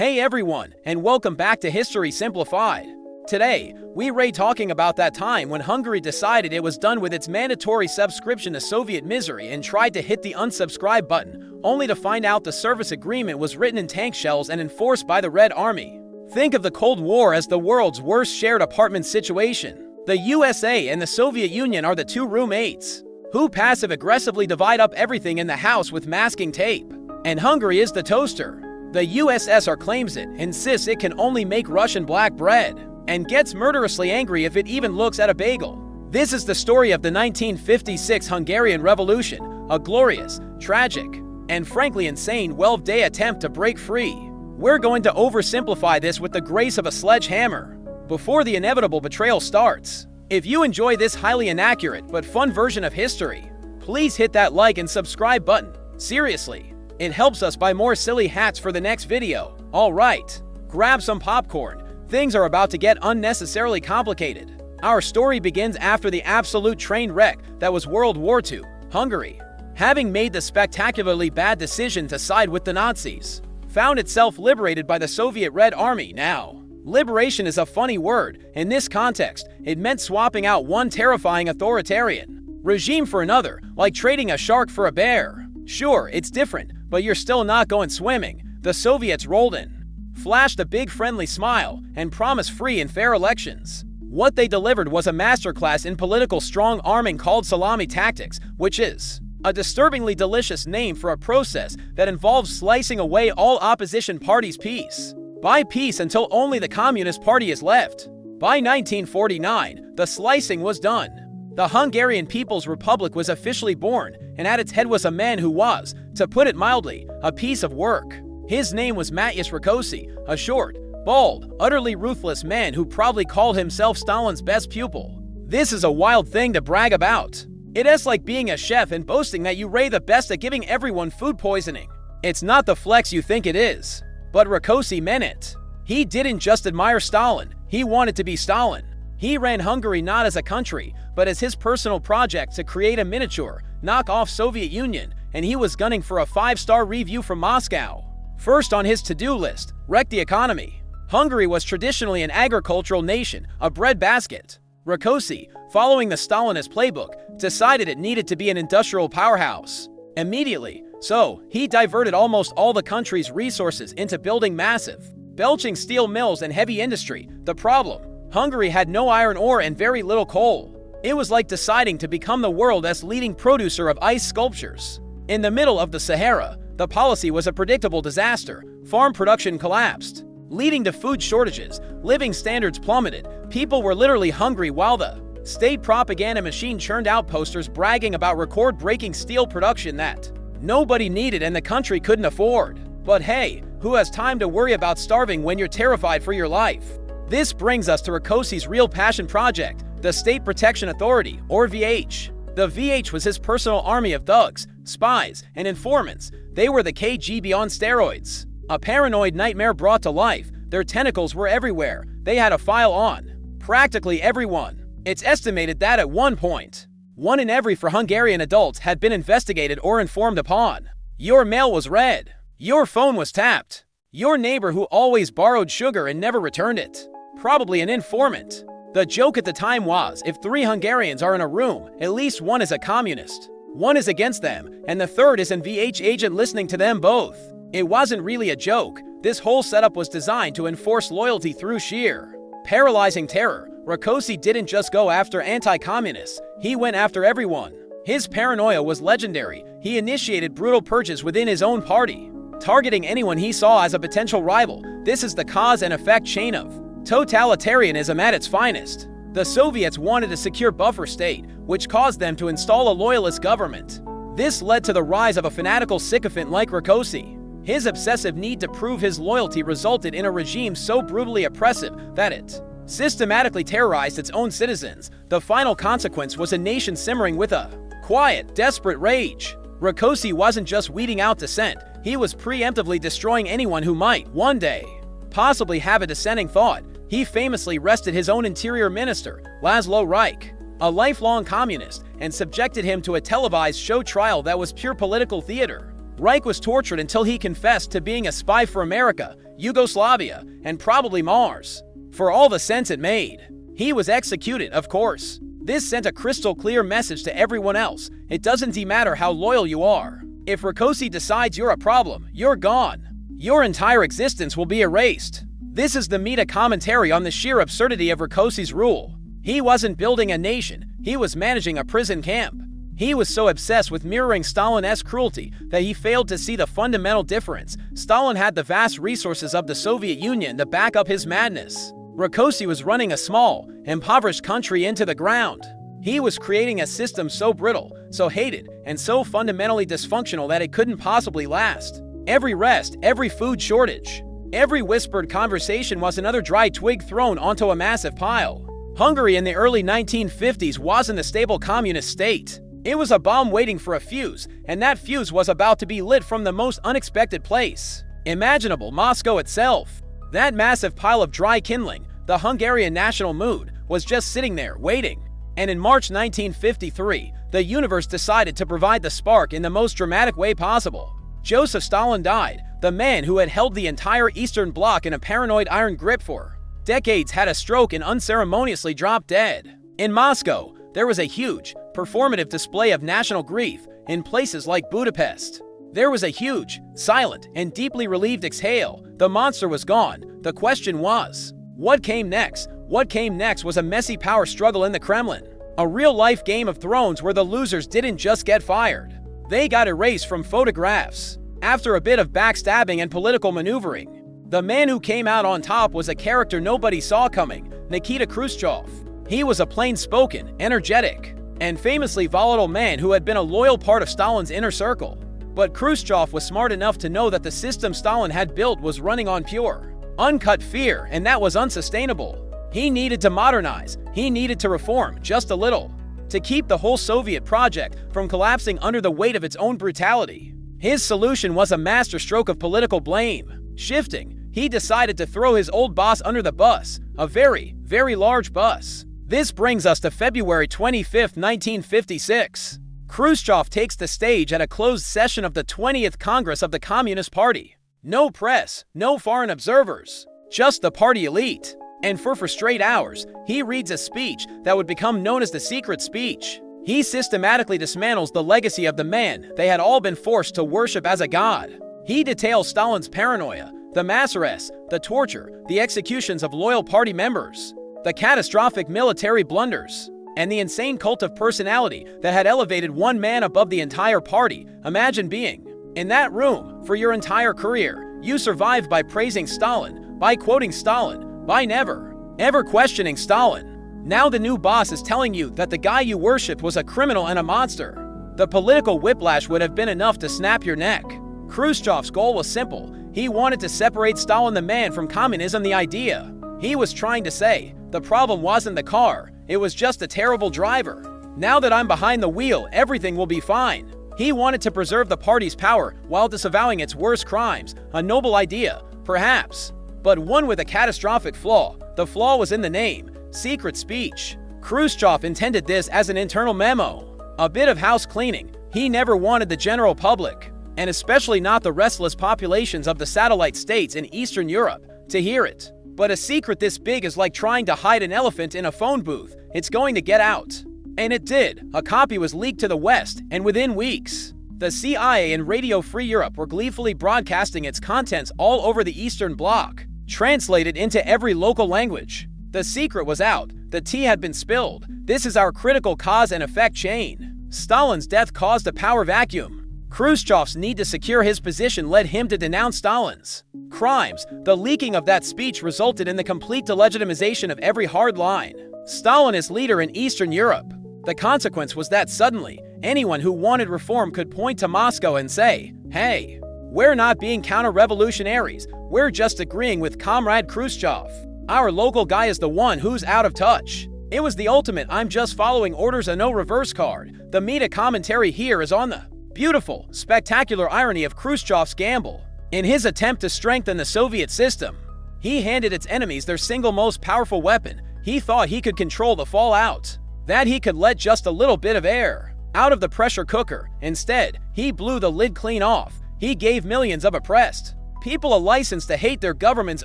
Hey everyone, and welcome back to History Simplified. Today, we're talking about that time when Hungary decided it was done with its mandatory subscription to Soviet misery and tried to hit the unsubscribe button, only to find out the service agreement was written in tank shells and enforced by the Red Army. Think of the Cold War as the world's worst shared apartment situation. The USA and the Soviet Union are the two roommates, who passive-aggressively divide up everything in the house with masking tape. And Hungary is the toaster. The USSR claims it, insists it can only make Russian black bread, and gets murderously angry if it even looks at a bagel. This is the story of the 1956 Hungarian Revolution, a glorious, tragic, and frankly insane 12-day attempt to break free. We're going to oversimplify this with the grace of a sledgehammer before the inevitable betrayal starts. If you enjoy this highly inaccurate but fun version of history, please hit that like and subscribe button. Seriously. It helps us buy more silly hats for the next video. Alright, grab some popcorn. Things are about to get unnecessarily complicated. Our story begins after the absolute train wreck that was World War II. Hungary, having made the spectacularly bad decision to side with the Nazis, found itself liberated by the Soviet Red Army. Now, liberation is a funny word. In this context, it meant swapping out one terrifying authoritarian regime for another, like trading a shark for a bear. Sure, it's different, but you're still not going swimming. The Soviets rolled in, flashed a big friendly smile, and promised free and fair elections. What they delivered was a masterclass in political strong-arming called salami tactics, which is a disturbingly delicious name for a process that involves slicing away all opposition parties piece by piece until only the Communist Party is left. By 1949, the slicing was done. The Hungarian People's Republic was officially born, and at its head was a man who was, to put it mildly, a piece of work. His name was Mátyás Rákosi, a short, bald, utterly ruthless man who proudly called himself Stalin's best pupil. This is a wild thing to brag about. It is like being a chef and boasting that you're the best at giving everyone food poisoning. It's not the flex you think it is. But Rákosi meant it. He didn't just admire Stalin, he wanted to be Stalin. He ran Hungary not as a country, but as his personal project to create a miniature, knock-off Soviet Union, and he was gunning for a 5-star review from Moscow. First on his to-do list, wreck the economy. Hungary was traditionally an agricultural nation, a breadbasket. Rákosi, following the Stalinist playbook, decided it needed to be an industrial powerhouse immediately, so he diverted almost all the country's resources into building massive, belching steel mills and heavy industry. The problem? Hungary had no iron ore and very little coal. It was like deciding to become the world's leading producer of ice sculptures. In the middle of the Sahara, the policy was a predictable disaster. Farm production collapsed, leading to food shortages. Living standards plummeted. People were literally hungry while the state propaganda machine churned out posters bragging about record-breaking steel production that nobody needed and the country couldn't afford. But hey, who has time to worry about starving when you're terrified for your life? This brings us to Rákosi's real passion project, the State Protection Authority, or VH. The VH was his personal army of thugs, spies, and informants. They were the KGB on steroids. A paranoid nightmare brought to life. Their tentacles were everywhere. They had a file on practically everyone. It's estimated that at one point, 1 in every 4 Hungarian adults had been investigated or informed upon. Your mail was read. Your phone was tapped. Your neighbor who always borrowed sugar and never returned it. Probably an informant. The joke at the time was, if 3 Hungarians are in a room, at least one is a communist. One is against them, and the third is an VH agent listening to them both. It wasn't really a joke. This whole setup was designed to enforce loyalty through sheer, paralyzing terror. Rákosi didn't just go after anti-communists, he went after everyone. His paranoia was legendary. He initiated brutal purges within his own party, targeting anyone he saw as a potential rival. This is the cause and effect chain of totalitarianism at its finest. The Soviets wanted a secure buffer state, which caused them to install a loyalist government. This led to the rise of a fanatical sycophant like Rákosi. His obsessive need to prove his loyalty resulted in a regime so brutally oppressive that it systematically terrorized its own citizens. The final consequence was a nation simmering with a quiet, desperate rage. Rákosi wasn't just weeding out dissent, he was preemptively destroying anyone who might, one day, possibly have a dissenting thought. He famously arrested his own interior minister, Laszlo Reich, a lifelong communist, and subjected him to a televised show trial that was pure political theater. Reich was tortured until he confessed to being a spy for America, Yugoslavia, and probably Mars. For all the sense it made. He was executed, of course. This sent a crystal clear message to everyone else. It doesn't matter how loyal you are. If Rákosi decides you're a problem, you're gone. Your entire existence will be erased. This is the meta commentary on the sheer absurdity of Rákosi's rule. He wasn't building a nation, he was managing a prison camp. He was so obsessed with mirroring Stalin-esque cruelty that he failed to see the fundamental difference. Stalin had the vast resources of the Soviet Union to back up his madness. Rákosi was running a small, impoverished country into the ground. He was creating a system so brittle, so hated, and so fundamentally dysfunctional that it couldn't possibly last. Every rest, every food shortage, every whispered conversation was another dry twig thrown onto a massive pile. Hungary in the early 1950s wasn't a stable communist state. It was a bomb waiting for a fuse, and that fuse was about to be lit from the most unexpected place imaginable, Moscow itself. That massive pile of dry kindling, the Hungarian national mood, was just sitting there, waiting. And in March 1953, the universe decided to provide the spark in the most dramatic way possible. Joseph Stalin died, the man who had held the entire Eastern Bloc in a paranoid iron grip for decades had a stroke and unceremoniously dropped dead. In Moscow, there was a huge, performative display of national grief in places like Budapest. There was a huge, silent, and deeply relieved exhale. The monster was gone. The question was, what came next? What came next was a messy power struggle in the Kremlin. A real-life Game of Thrones where the losers didn't just get fired. They got erased from photographs. After a bit of backstabbing and political maneuvering, the man who came out on top was a character nobody saw coming, Nikita Khrushchev. He was a plain-spoken, energetic, and famously volatile man who had been a loyal part of Stalin's inner circle. But Khrushchev was smart enough to know that the system Stalin had built was running on pure, uncut fear, and that was unsustainable. He needed to modernize, he needed to reform, just a little, to keep the whole Soviet project from collapsing under the weight of its own brutality. His solution was a masterstroke of political blame. Shifting, he decided to throw his old boss under the bus, a very, very large bus. This brings us to February 25, 1956. Khrushchev takes the stage at a closed session of the 20th Congress of the Communist Party. No press, no foreign observers, just the party elite. And for straight hours, he reads a speech that would become known as the secret speech. He systematically dismantles the legacy of the man they had all been forced to worship as a god. He details Stalin's paranoia, the mass arrests, the torture, the executions of loyal party members, the catastrophic military blunders, and the insane cult of personality that had elevated one man above the entire party. Imagine being in that room for your entire career. You survived by praising Stalin, by quoting Stalin, by never, ever questioning Stalin. Now the new boss is telling you that the guy you worshipped was a criminal and a monster. The political whiplash would have been enough to snap your neck. Khrushchev's goal was simple. He wanted to separate Stalin the man from communism the idea. He was trying to say, the problem wasn't the car, it was just a terrible driver. Now that I'm behind the wheel, everything will be fine. He wanted to preserve the party's power while disavowing its worst crimes. A noble idea, perhaps, but one with a catastrophic flaw. The flaw was in the name, secret speech. Khrushchev intended this as an internal memo, a bit of house cleaning. He never wanted the general public, and especially not the restless populations of the satellite states in Eastern Europe, to hear it. But a secret this big is like trying to hide an elephant in a phone booth. It's going to get out. And it did. A copy was leaked to the West, and within weeks, the CIA and Radio Free Europe were gleefully broadcasting its contents all over the Eastern Bloc, translated into every local language. The secret was out. The tea had been spilled. This is our critical cause and effect chain. Stalin's death caused a power vacuum. Khrushchev's need to secure his position led him to denounce Stalin's crimes. The leaking of that speech resulted in the complete delegitimization of every hard line Stalinist leader in Eastern Europe. The consequence was that suddenly, anyone who wanted reform could point to Moscow and say, hey, we're not being counter-revolutionaries, we're just agreeing with Comrade Khrushchev. Our local guy is the one who's out of touch. It was the ultimate I'm just following orders and no reverse card. The meta commentary here is on the beautiful, spectacular irony of Khrushchev's gamble. In his attempt to strengthen the Soviet system, he handed its enemies their single most powerful weapon. He thought he could control the fallout, that he could let just a little bit of air out of the pressure cooker. Instead, he blew the lid clean off. He gave millions of oppressed people a license to hate their governments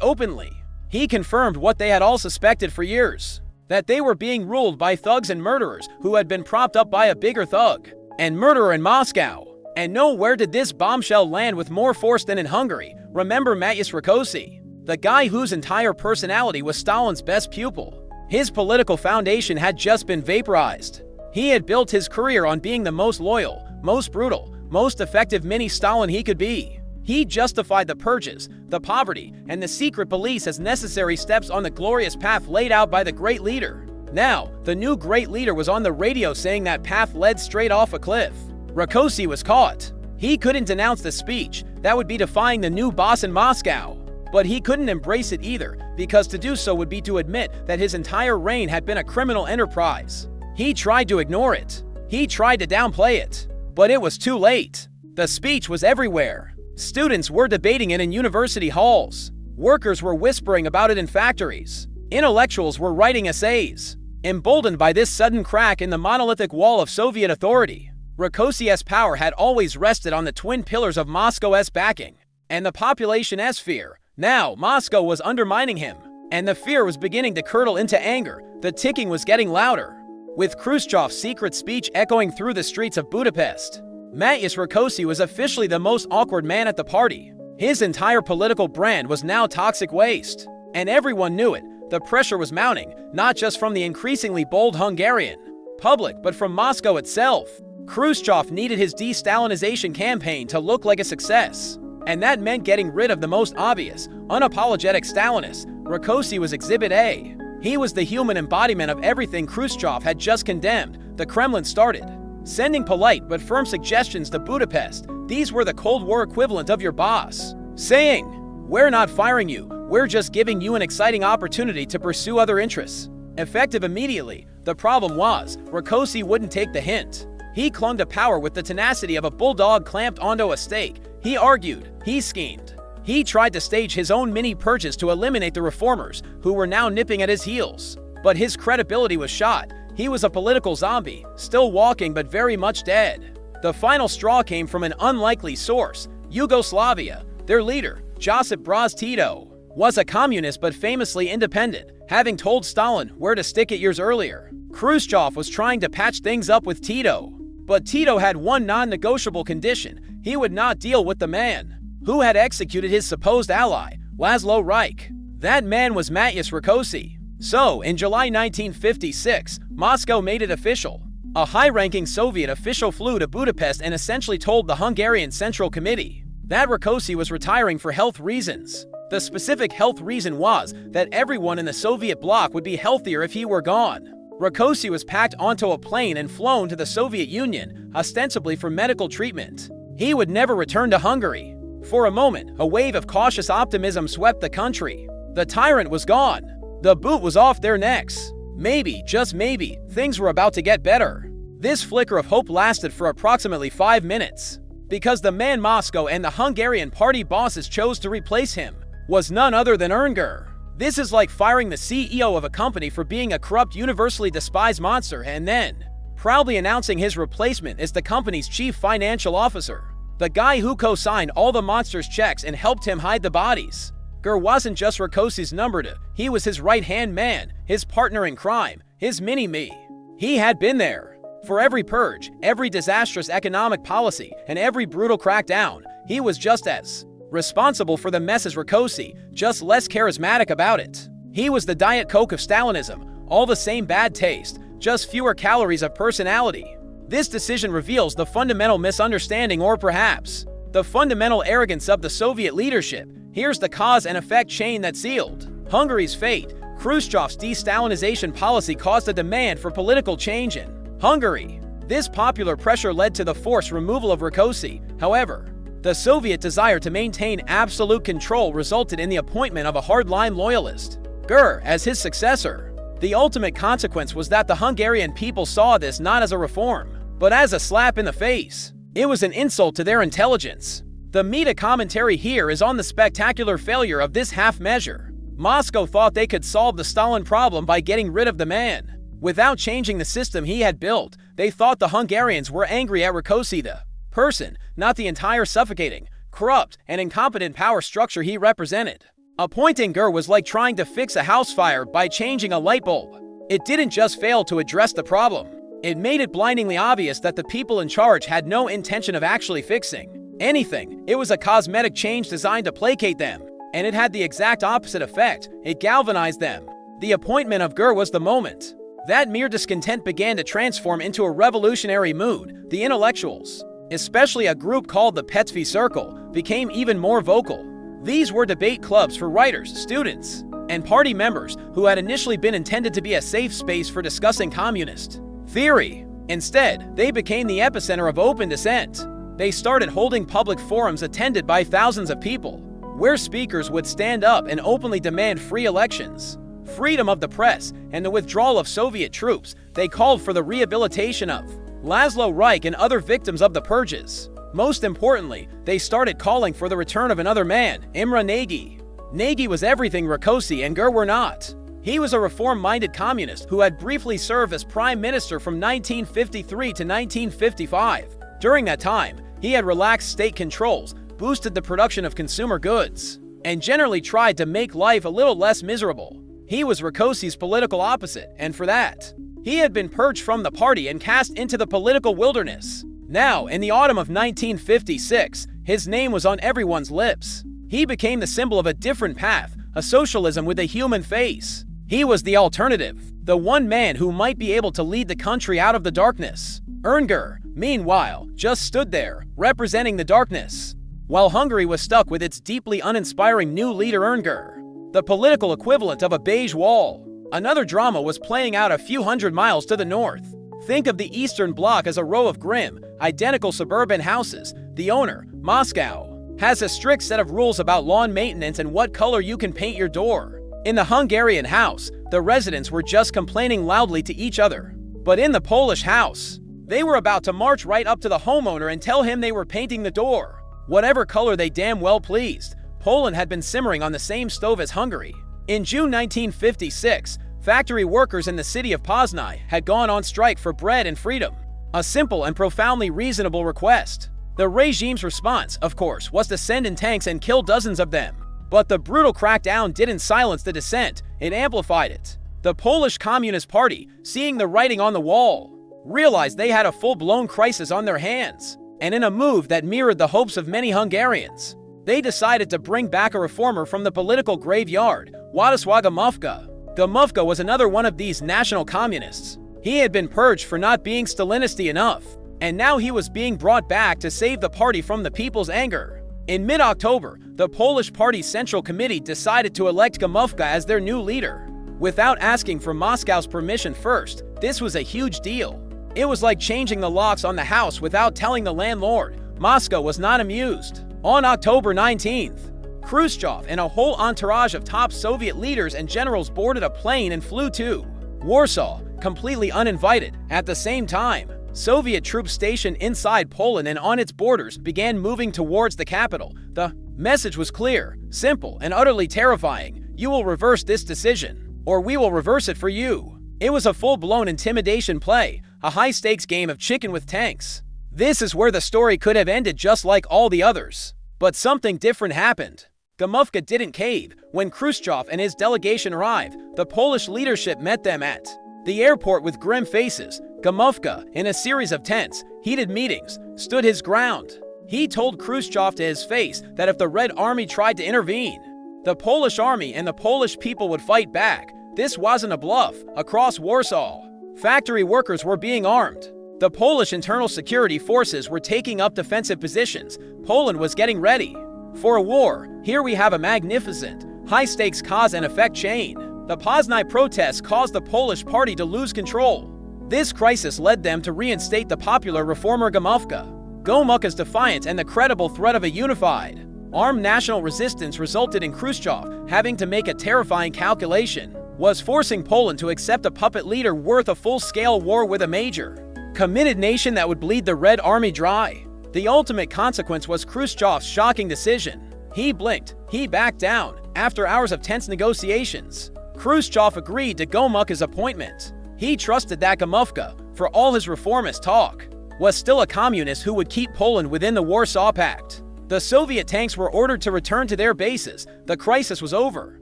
openly. He confirmed what they had all suspected for years, that they were being ruled by thugs and murderers who had been propped up by a bigger thug and murderer in Moscow. And nowhere did this bombshell land with more force than in Hungary. Remember Matyas Rákosi, the guy whose entire personality was Stalin's best pupil. His political foundation had just been vaporized. He had built his career on being the most loyal, most brutal, most effective mini-Stalin he could be. He justified the purges, the poverty, and the secret police as necessary steps on the glorious path laid out by the great leader. Now, the new great leader was on the radio saying that path led straight off a cliff. Rákosi was caught. He couldn't denounce the speech. That would be defying the new boss in Moscow. But he couldn't embrace it either, because to do so would be to admit that his entire reign had been a criminal enterprise. He tried to ignore it. He tried to downplay it. But it was too late. The speech was everywhere. Students were debating it in university halls. Workers were whispering about it in factories. Intellectuals were writing essays. Emboldened by this sudden crack in the monolithic wall of Soviet authority, Rákosi's power had always rested on the twin pillars of Moscow's backing and the population's fear. Now, Moscow was undermining him, and the fear was beginning to curdle into anger. The ticking was getting louder. With Khrushchev's secret speech echoing through the streets of Budapest, Matyas Rákosi was officially the most awkward man at the party. His entire political brand was now toxic waste, and everyone knew it. The pressure was mounting, not just from the increasingly bold Hungarian public, but from Moscow itself. Khrushchev needed his de-Stalinization campaign to look like a success, and that meant getting rid of the most obvious, unapologetic Stalinists. Rákosi was Exhibit A. He was the human embodiment of everything Khrushchev had just condemned. The Kremlin started sending polite but firm suggestions to Budapest. These were the Cold War equivalent of your boss saying, "We're not firing you, we're just giving you an exciting opportunity to pursue other interests." Effective immediately. The problem was, Rákosi wouldn't take the hint. He clung to power with the tenacity of a bulldog clamped onto a stake. He argued, he schemed. He tried to stage his own mini-purges to eliminate the reformers, who were now nipping at his heels. But his credibility was shot. He was a political zombie, still walking but very much dead. The final straw came from an unlikely source. Yugoslavia. Their leader, Josip Broz Tito, was a communist but famously independent, having told Stalin where to stick it years earlier. Khrushchev was trying to patch things up with Tito. But Tito had one non-negotiable condition. He would not deal with the man who had executed his supposed ally, Laszlo Reich. That man was Matyas Rákosi. So, in July 1956, Moscow made it official. A high-ranking Soviet official flew to Budapest and essentially told the Hungarian Central Committee that Rákosi was retiring for health reasons. The specific health reason was that everyone in the Soviet bloc would be healthier if he were gone. Rákosi was packed onto a plane and flown to the Soviet Union, ostensibly for medical treatment. He would never return to Hungary. For a moment, a wave of cautious optimism swept the country. The tyrant was gone. The boot was off their necks. Maybe, just maybe, things were about to get better. This flicker of hope lasted for approximately 5 minutes, because the man Moscow and the Hungarian party bosses chose to replace him was none other than Erngur. This is like firing the CEO of a company for being a corrupt, universally despised monster and then proudly announcing his replacement as the company's chief financial officer, the guy who co-signed all the monster's checks and helped him hide the bodies. Gur wasn't just Rákosi's number two, he was his right-hand man, his partner in crime, his mini-me. He had been there. For every purge, every disastrous economic policy, and every brutal crackdown, he was just as responsible for the mess as Rákosi, just less charismatic about it. He was the Diet Coke of Stalinism, all the same bad taste, just fewer calories of personality. This decision reveals the fundamental misunderstanding, or perhaps the fundamental arrogance of the Soviet leadership. Here's the cause and effect chain that sealed Hungary's fate. Khrushchev's de-Stalinization policy caused a demand for political change in Hungary. This popular pressure led to the forced removal of Rákosi. However, the Soviet desire to maintain absolute control resulted in the appointment of a hardline loyalist, Gur, as his successor. The ultimate consequence was that the Hungarian people saw this not as a reform, but as a slap in the face. It was an insult to their intelligence. The meta commentary here is on the spectacular failure of this half measure. Moscow thought they could solve the Stalin problem by getting rid of the man without changing the system he had built. They thought the Hungarians were angry at Rákosi, the person, not the entire suffocating, corrupt, and incompetent power structure he represented. Appointing Gur was like trying to fix a house fire by changing a light bulb. It didn't just fail to address the problem. It made it blindingly obvious that the people in charge had no intention of actually fixing anything. It was a cosmetic change designed to placate them, and it had the exact opposite effect. It galvanized them. The appointment of Gur was the moment that mere discontent began to transform into a revolutionary mood. The intellectuals, especially a group called the Petvy Circle, became even more vocal. These were debate clubs for writers, students, and party members who had initially been intended to be a safe space for discussing communist theory. Instead, they became the epicenter of open dissent. They started holding public forums attended by thousands of people, where speakers would stand up and openly demand free elections, freedom of the press, and the withdrawal of Soviet troops. They called for the rehabilitation of Laszlo Reich and other victims of the purges. Most importantly, they started calling for the return of another man, Imre Nagy. Nagy was everything Rákosi and Gur were not. He was a reform-minded communist who had briefly served as prime minister from 1953 to 1955. During that time, he had relaxed state controls, boosted the production of consumer goods, and generally tried to make life a little less miserable. He was Rákosi's political opposite, and for that, he had been purged from the party and cast into the political wilderness. Now, in the autumn of 1956, his name was on everyone's lips. He became the symbol of a different path, a socialism with a human face. He was the alternative, the one man who might be able to lead the country out of the darkness. Gur, meanwhile, just stood there, representing the darkness, while Hungary was stuck with its deeply uninspiring new leader Gur, the political equivalent of a beige wall. Another drama was playing out a few hundred miles to the north. Think of the Eastern Bloc as a row of grim, identical suburban houses. The owner, Moscow, has a strict set of rules about lawn maintenance and what color you can paint your door. In the Hungarian house, the residents were just complaining loudly to each other. But in the Polish house, they were about to march right up to the homeowner and tell him they were painting the door whatever color they damn well pleased. Poland had been simmering on the same stove as Hungary. In June 1956, factory workers in the city of Poznań had gone on strike for bread and freedom. A simple and profoundly reasonable request. The regime's response, of course, was to send in tanks and kill dozens of them. But the brutal crackdown didn't silence the dissent, it amplified it. The Polish Communist Party, seeing the writing on the wall, realized they had a full-blown crisis on their hands. And in a move that mirrored the hopes of many Hungarians, they decided to bring back a reformer from the political graveyard, Władysław Gomułka. Gomułka was another one of these national communists. He had been purged for not being Stalinisty enough, and now he was being brought back to save the party from the people's anger. In mid-October, the Polish Party's Central Committee decided to elect Gomułka as their new leader, without asking for Moscow's permission first. This was a huge deal. It was like changing the locks on the house without telling the landlord. Moscow was not amused. On October 19th, Khrushchev and a whole entourage of top Soviet leaders and generals boarded a plane and flew to Warsaw, completely uninvited. At the same time, Soviet troops stationed inside Poland and on its borders began moving towards the capital. The message was clear, simple, and utterly terrifying. You will reverse this decision, or we will reverse it for you. It was a full-blown intimidation play, a high-stakes game of chicken with tanks. This is where the story could have ended just like all the others. But something different happened. Gomułka didn't cave. When Khrushchev and his delegation arrived, the Polish leadership met them at the airport with grim faces. Gomułka, in a series of tense, heated meetings, stood his ground. He told Khrushchev to his face that if the Red Army tried to intervene, the Polish army and the Polish people would fight back. This wasn't a bluff. Across Warsaw, factory workers were being armed. The Polish internal security forces were taking up defensive positions. Poland was getting ready for a war. Here we have a magnificent, high-stakes cause and effect chain. The Poznań protests caused the Polish party to lose control. This crisis led them to reinstate the popular reformer Gomułka. Gomułka's defiance and the credible threat of a unified, armed national resistance resulted in Khrushchev having to make a terrifying calculation. Was forcing Poland to accept a puppet leader worth a full-scale war with a major, committed nation that would bleed the Red Army dry? The ultimate consequence was Khrushchev's shocking decision. He blinked. He backed down. After hours of tense negotiations, Khrushchev agreed to Gomułka's appointment. He trusted that Gomułka, for all his reformist talk, was still a communist who would keep Poland within the Warsaw Pact. The Soviet tanks were ordered to return to their bases. The crisis was over.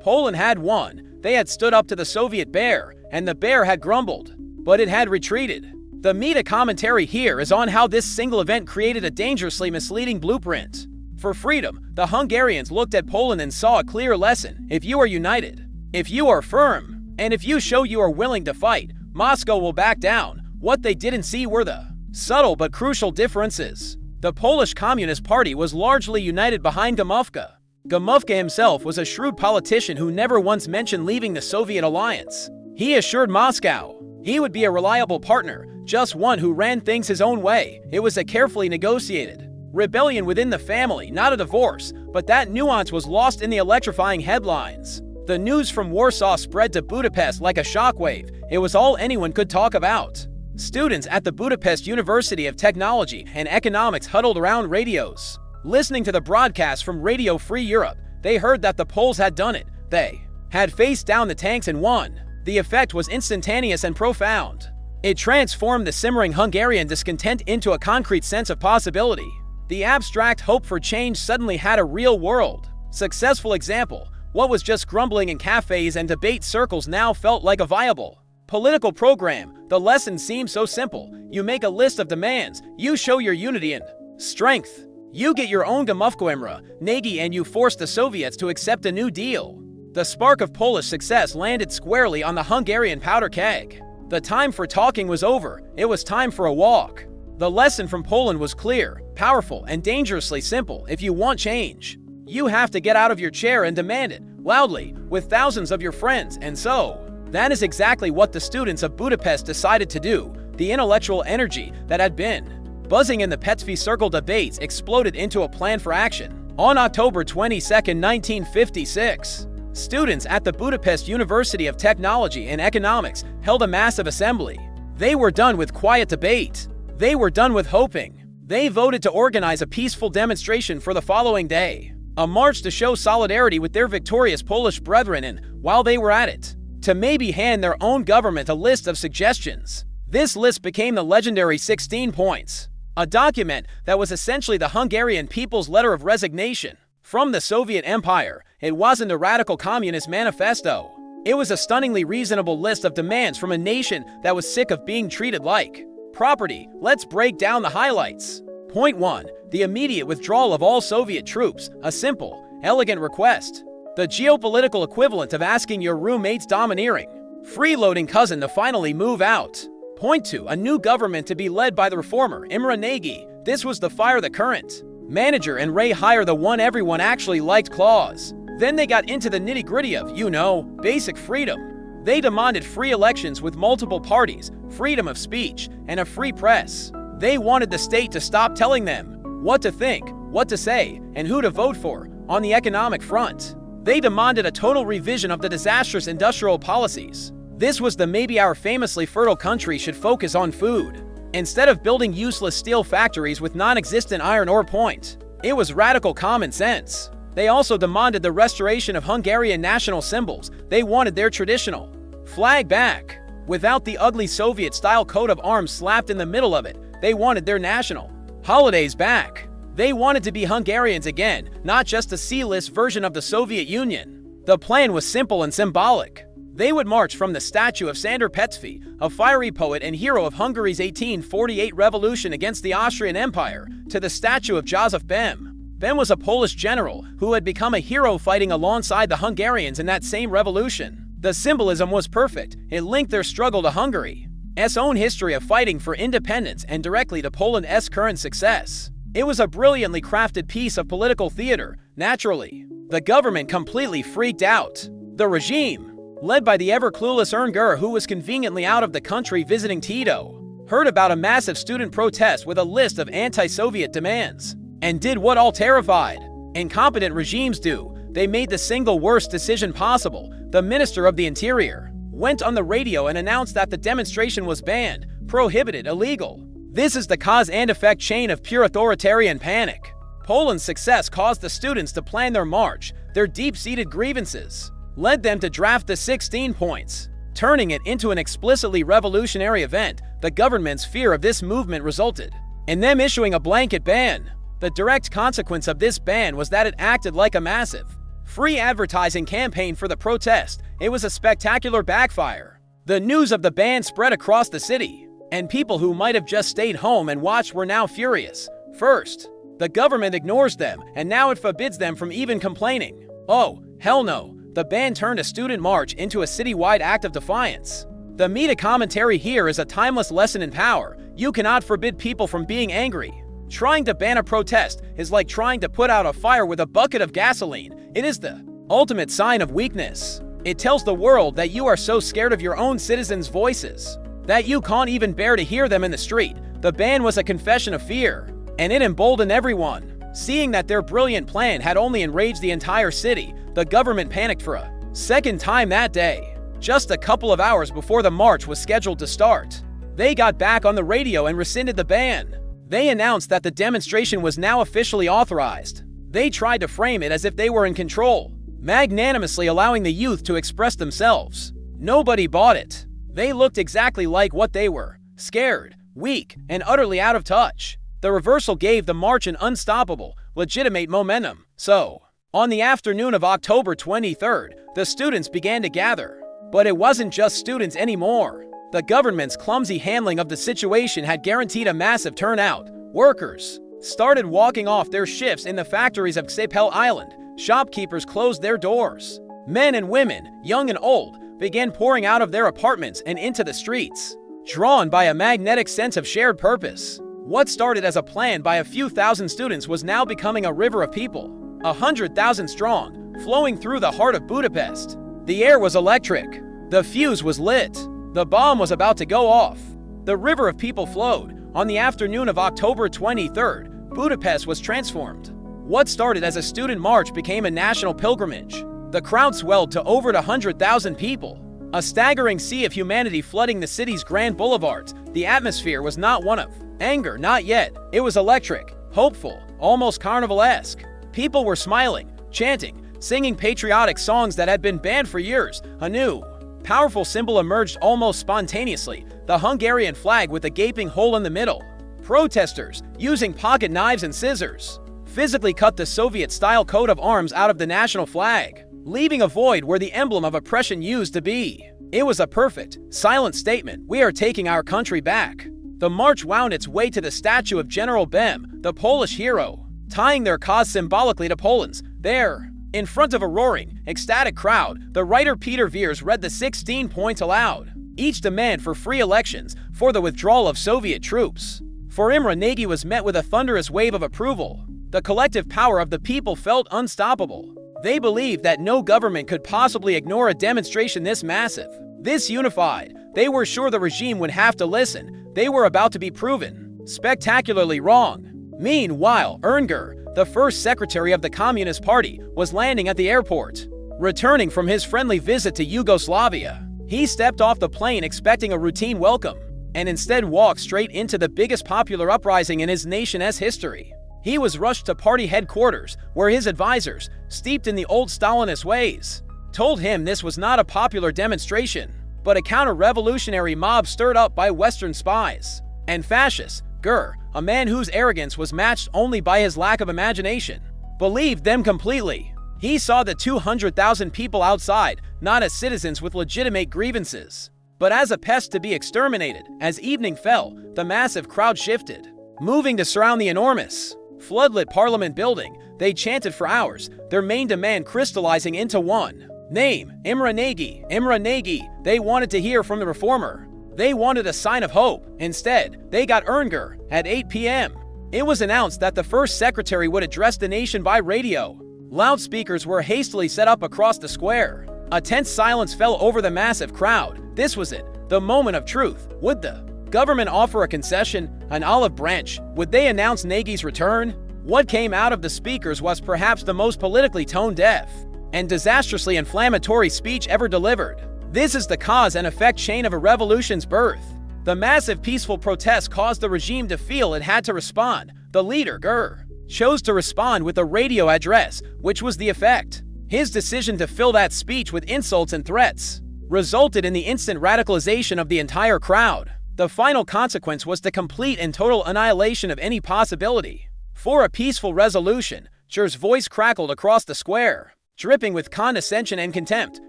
Poland had won. They had stood up to the Soviet bear, and the bear had grumbled, but it had retreated. The meta commentary here is on how this single event created a dangerously misleading blueprint. For freedom, the Hungarians looked at Poland and saw a clear lesson. If you are united, if you are firm, and if you show you are willing to fight, Moscow will back down. What they didn't see were the subtle but crucial differences. The Polish Communist Party was largely united behind Gomulka. Gomulka himself was a shrewd politician who never once mentioned leaving the Soviet alliance. He assured Moscow he would be a reliable partner, just one who ran things his own way. It was a carefully negotiated rebellion within the family, not a divorce, but that nuance was lost in the electrifying headlines. The news from Warsaw spread to Budapest like a shockwave. It was all anyone could talk about. Students at the Budapest University of Technology and Economics huddled around radios. Listening to the broadcast from Radio Free Europe, they heard that the Poles had done it. They had faced down the tanks and won. The effect was instantaneous and profound. It transformed the simmering Hungarian discontent into a concrete sense of possibility. The abstract hope for change suddenly had a real-world, successful example. What was just grumbling in cafes and debate circles now felt like a viable political program. The lesson seemed so simple. You make a list of demands, you show your unity and strength. You get your own Gomulka Nagy, and you force the Soviets to accept a new deal. The spark of Polish success landed squarely on the Hungarian powder keg. The time for talking was over. It was time for a walk. The lesson from Poland was clear, powerful, and dangerously simple. If you want change, you have to get out of your chair and demand it, loudly, with thousands of your friends. And so, that is exactly what the students of Budapest decided to do. The intellectual energy that had been buzzing in the Petfi Circle debates exploded into a plan for action. On October 22, 1956, students at the Budapest University of Technology and Economics held a massive assembly. They were done with quiet debate. They were done with hoping. They voted to organize a peaceful demonstration for the following day, a march to show solidarity with their victorious Polish brethren, and, while they were at it, to maybe hand their own government a list of suggestions. This list became the legendary 16 points, a document that was essentially the Hungarian people's letter of resignation from the Soviet Empire. It wasn't a radical communist manifesto. It was a stunningly reasonable list of demands from a nation that was sick of being treated like property. Let's break down the highlights. Point 1. The immediate withdrawal of all Soviet troops, a simple, elegant request. The geopolitical equivalent of asking your roommate's domineering, freeloading cousin to finally move out. Point 2. A new government to be led by the reformer, Imre Nagy. This was the fire the current manager and Ray hire the one everyone actually liked clause. Then they got into the nitty-gritty of, basic freedom. They demanded free elections with multiple parties, freedom of speech, and a free press. They wanted the state to stop telling them what to think, what to say, and who to vote for. On the economic front, they demanded a total revision of the disastrous industrial policies. This was the maybe our famously fertile country should focus on food, instead of building useless steel factories with non-existent iron ore. Point. It was radical common sense. They also demanded the restoration of Hungarian national symbols. They wanted their traditional flag back, without the ugly Soviet-style coat of arms slapped in the middle of it. They wanted their national holidays back. They wanted to be Hungarians again, not just a C-list version of the Soviet Union. The plan was simple and symbolic. They would march from the statue of Sándor Petőfi, a fiery poet and hero of Hungary's 1848 revolution against the Austrian Empire, to the statue of Józef Bem. Bem was a Polish general who had become a hero fighting alongside the Hungarians in that same revolution. The symbolism was perfect. It linked their struggle to Hungary's own history of fighting for independence and directly to Poland's current success. It was a brilliantly crafted piece of political theater. Naturally, the government completely freaked out. The regime, led by the ever-clueless Ernst, who was conveniently out of the country visiting Tito, heard about a massive student protest with a list of anti-Soviet demands, and did what all terrified, incompetent regimes do. They made the single worst decision possible. The Minister of the Interior went on the radio and announced that the demonstration was banned, prohibited, illegal. This is the cause and effect chain of pure authoritarian panic. Poland's success caused the students to plan their march. Their deep-seated grievances led them to draft the 16 points, turning it into an explicitly revolutionary event. The government's fear of this movement resulted in them issuing a blanket ban. The direct consequence of this ban was that it acted like a massive, free advertising campaign for the protest. It was a spectacular backfire. The news of the ban spread across the city, and people who might have just stayed home and watched were now furious. First, the government ignores them, and now it forbids them from even complaining. Oh, hell no. The ban turned a student march into a citywide act of defiance. The meta commentary here is a timeless lesson in power. You cannot forbid people from being angry. Trying to ban a protest is like trying to put out a fire with a bucket of gasoline. It is the ultimate sign of weakness. It tells the world that you are so scared of your own citizens' voices that you can't even bear to hear them in the street. The ban was a confession of fear, and it emboldened everyone. Seeing that their brilliant plan had only enraged the entire city, the government panicked for a second time that day. Just a couple of hours before the march was scheduled to start, they got back on the radio and rescinded the ban. They announced that the demonstration was now officially authorized. They tried to frame it as if they were in control, magnanimously allowing the youth to express themselves. Nobody bought it. They looked exactly like what they were: scared, weak, and utterly out of touch. The reversal gave the march an unstoppable, legitimate momentum. So, on the afternoon of October 23rd, the students began to gather. But it wasn't just students anymore. The government's clumsy handling of the situation had guaranteed a massive turnout. Workers started walking off their shifts in the factories of Sapel Island. Shopkeepers closed their doors. Men and women, young and old, began pouring out of their apartments and into the streets, drawn by a magnetic sense of shared purpose. What started as a plan by a few thousand students was now becoming a river of people, 100,000 strong, flowing through the heart of Budapest. The air was electric. The fuse was lit. The bomb was about to go off. The river of people flowed. On the afternoon of October 23rd, Budapest was transformed. What started as a student march became a national pilgrimage. The crowd swelled to over 100,000 people, a staggering sea of humanity flooding the city's grand boulevards. The atmosphere was not one of anger, not yet. It was electric, hopeful, almost carnival-esque. People were smiling, chanting, singing patriotic songs that had been banned for years. A new, powerful symbol emerged almost spontaneously: the Hungarian flag with a gaping hole in the middle. Protesters, using pocket knives and scissors, physically cut the Soviet-style coat of arms out of the national flag, leaving a void where the emblem of oppression used to be. It was a perfect, silent statement: we are taking our country back. The march wound its way to the statue of General Bem, the Polish hero, tying their cause symbolically to Poland's. There, in front of a roaring, ecstatic crowd, the writer Peter Veers read the 16 points aloud. Each demand for free elections, for the withdrawal of Soviet troops. For Imre Nagy was met with a thunderous wave of approval. The collective power of the people felt unstoppable. They believed that no government could possibly ignore a demonstration this massive, this unified. They were sure the regime would have to listen. They were about to be proven spectacularly wrong. Meanwhile, Ernger, the first secretary of the Communist Party, was landing at the airport. Returning from his friendly visit to Yugoslavia, he stepped off the plane expecting a routine welcome, and instead walked straight into the biggest popular uprising in his nation's history. He was rushed to party headquarters, where his advisors, steeped in the old Stalinist ways, told him this was not a popular demonstration, but a counter-revolutionary mob stirred up by Western spies and fascists. Ger, a man whose arrogance was matched only by his lack of imagination, believed them completely. He saw the 200,000 people outside not as citizens with legitimate grievances, but as a pest to be exterminated. As evening fell, the massive crowd shifted, moving to surround the enormous, floodlit Parliament building. They chanted for hours, their main demand crystallizing into one name: Imre Nagy. Imre Nagy. They wanted to hear from the reformer. They wanted a sign of hope. Instead, they got Ernger. At 8 p.m., it was announced that the first secretary would address the nation by radio. Loudspeakers were hastily set up across the square. A tense silence fell over the massive crowd. This was it, the moment of truth. Would the government offer a concession, an olive branch? Would they announce Nagy's return? What came out of the speakers was perhaps the most politically tone-deaf and disastrously inflammatory speech ever delivered. This is the cause and effect chain of a revolution's birth. The massive peaceful protest caused the regime to feel it had to respond. The leader, Ger, chose to respond with a radio address, which was the effect. His decision to fill that speech with insults and threats resulted in the instant radicalization of the entire crowd. The final consequence was the complete and total annihilation of any possibility For a peaceful resolution, Chur's voice crackled across the square. Dripping with condescension and contempt,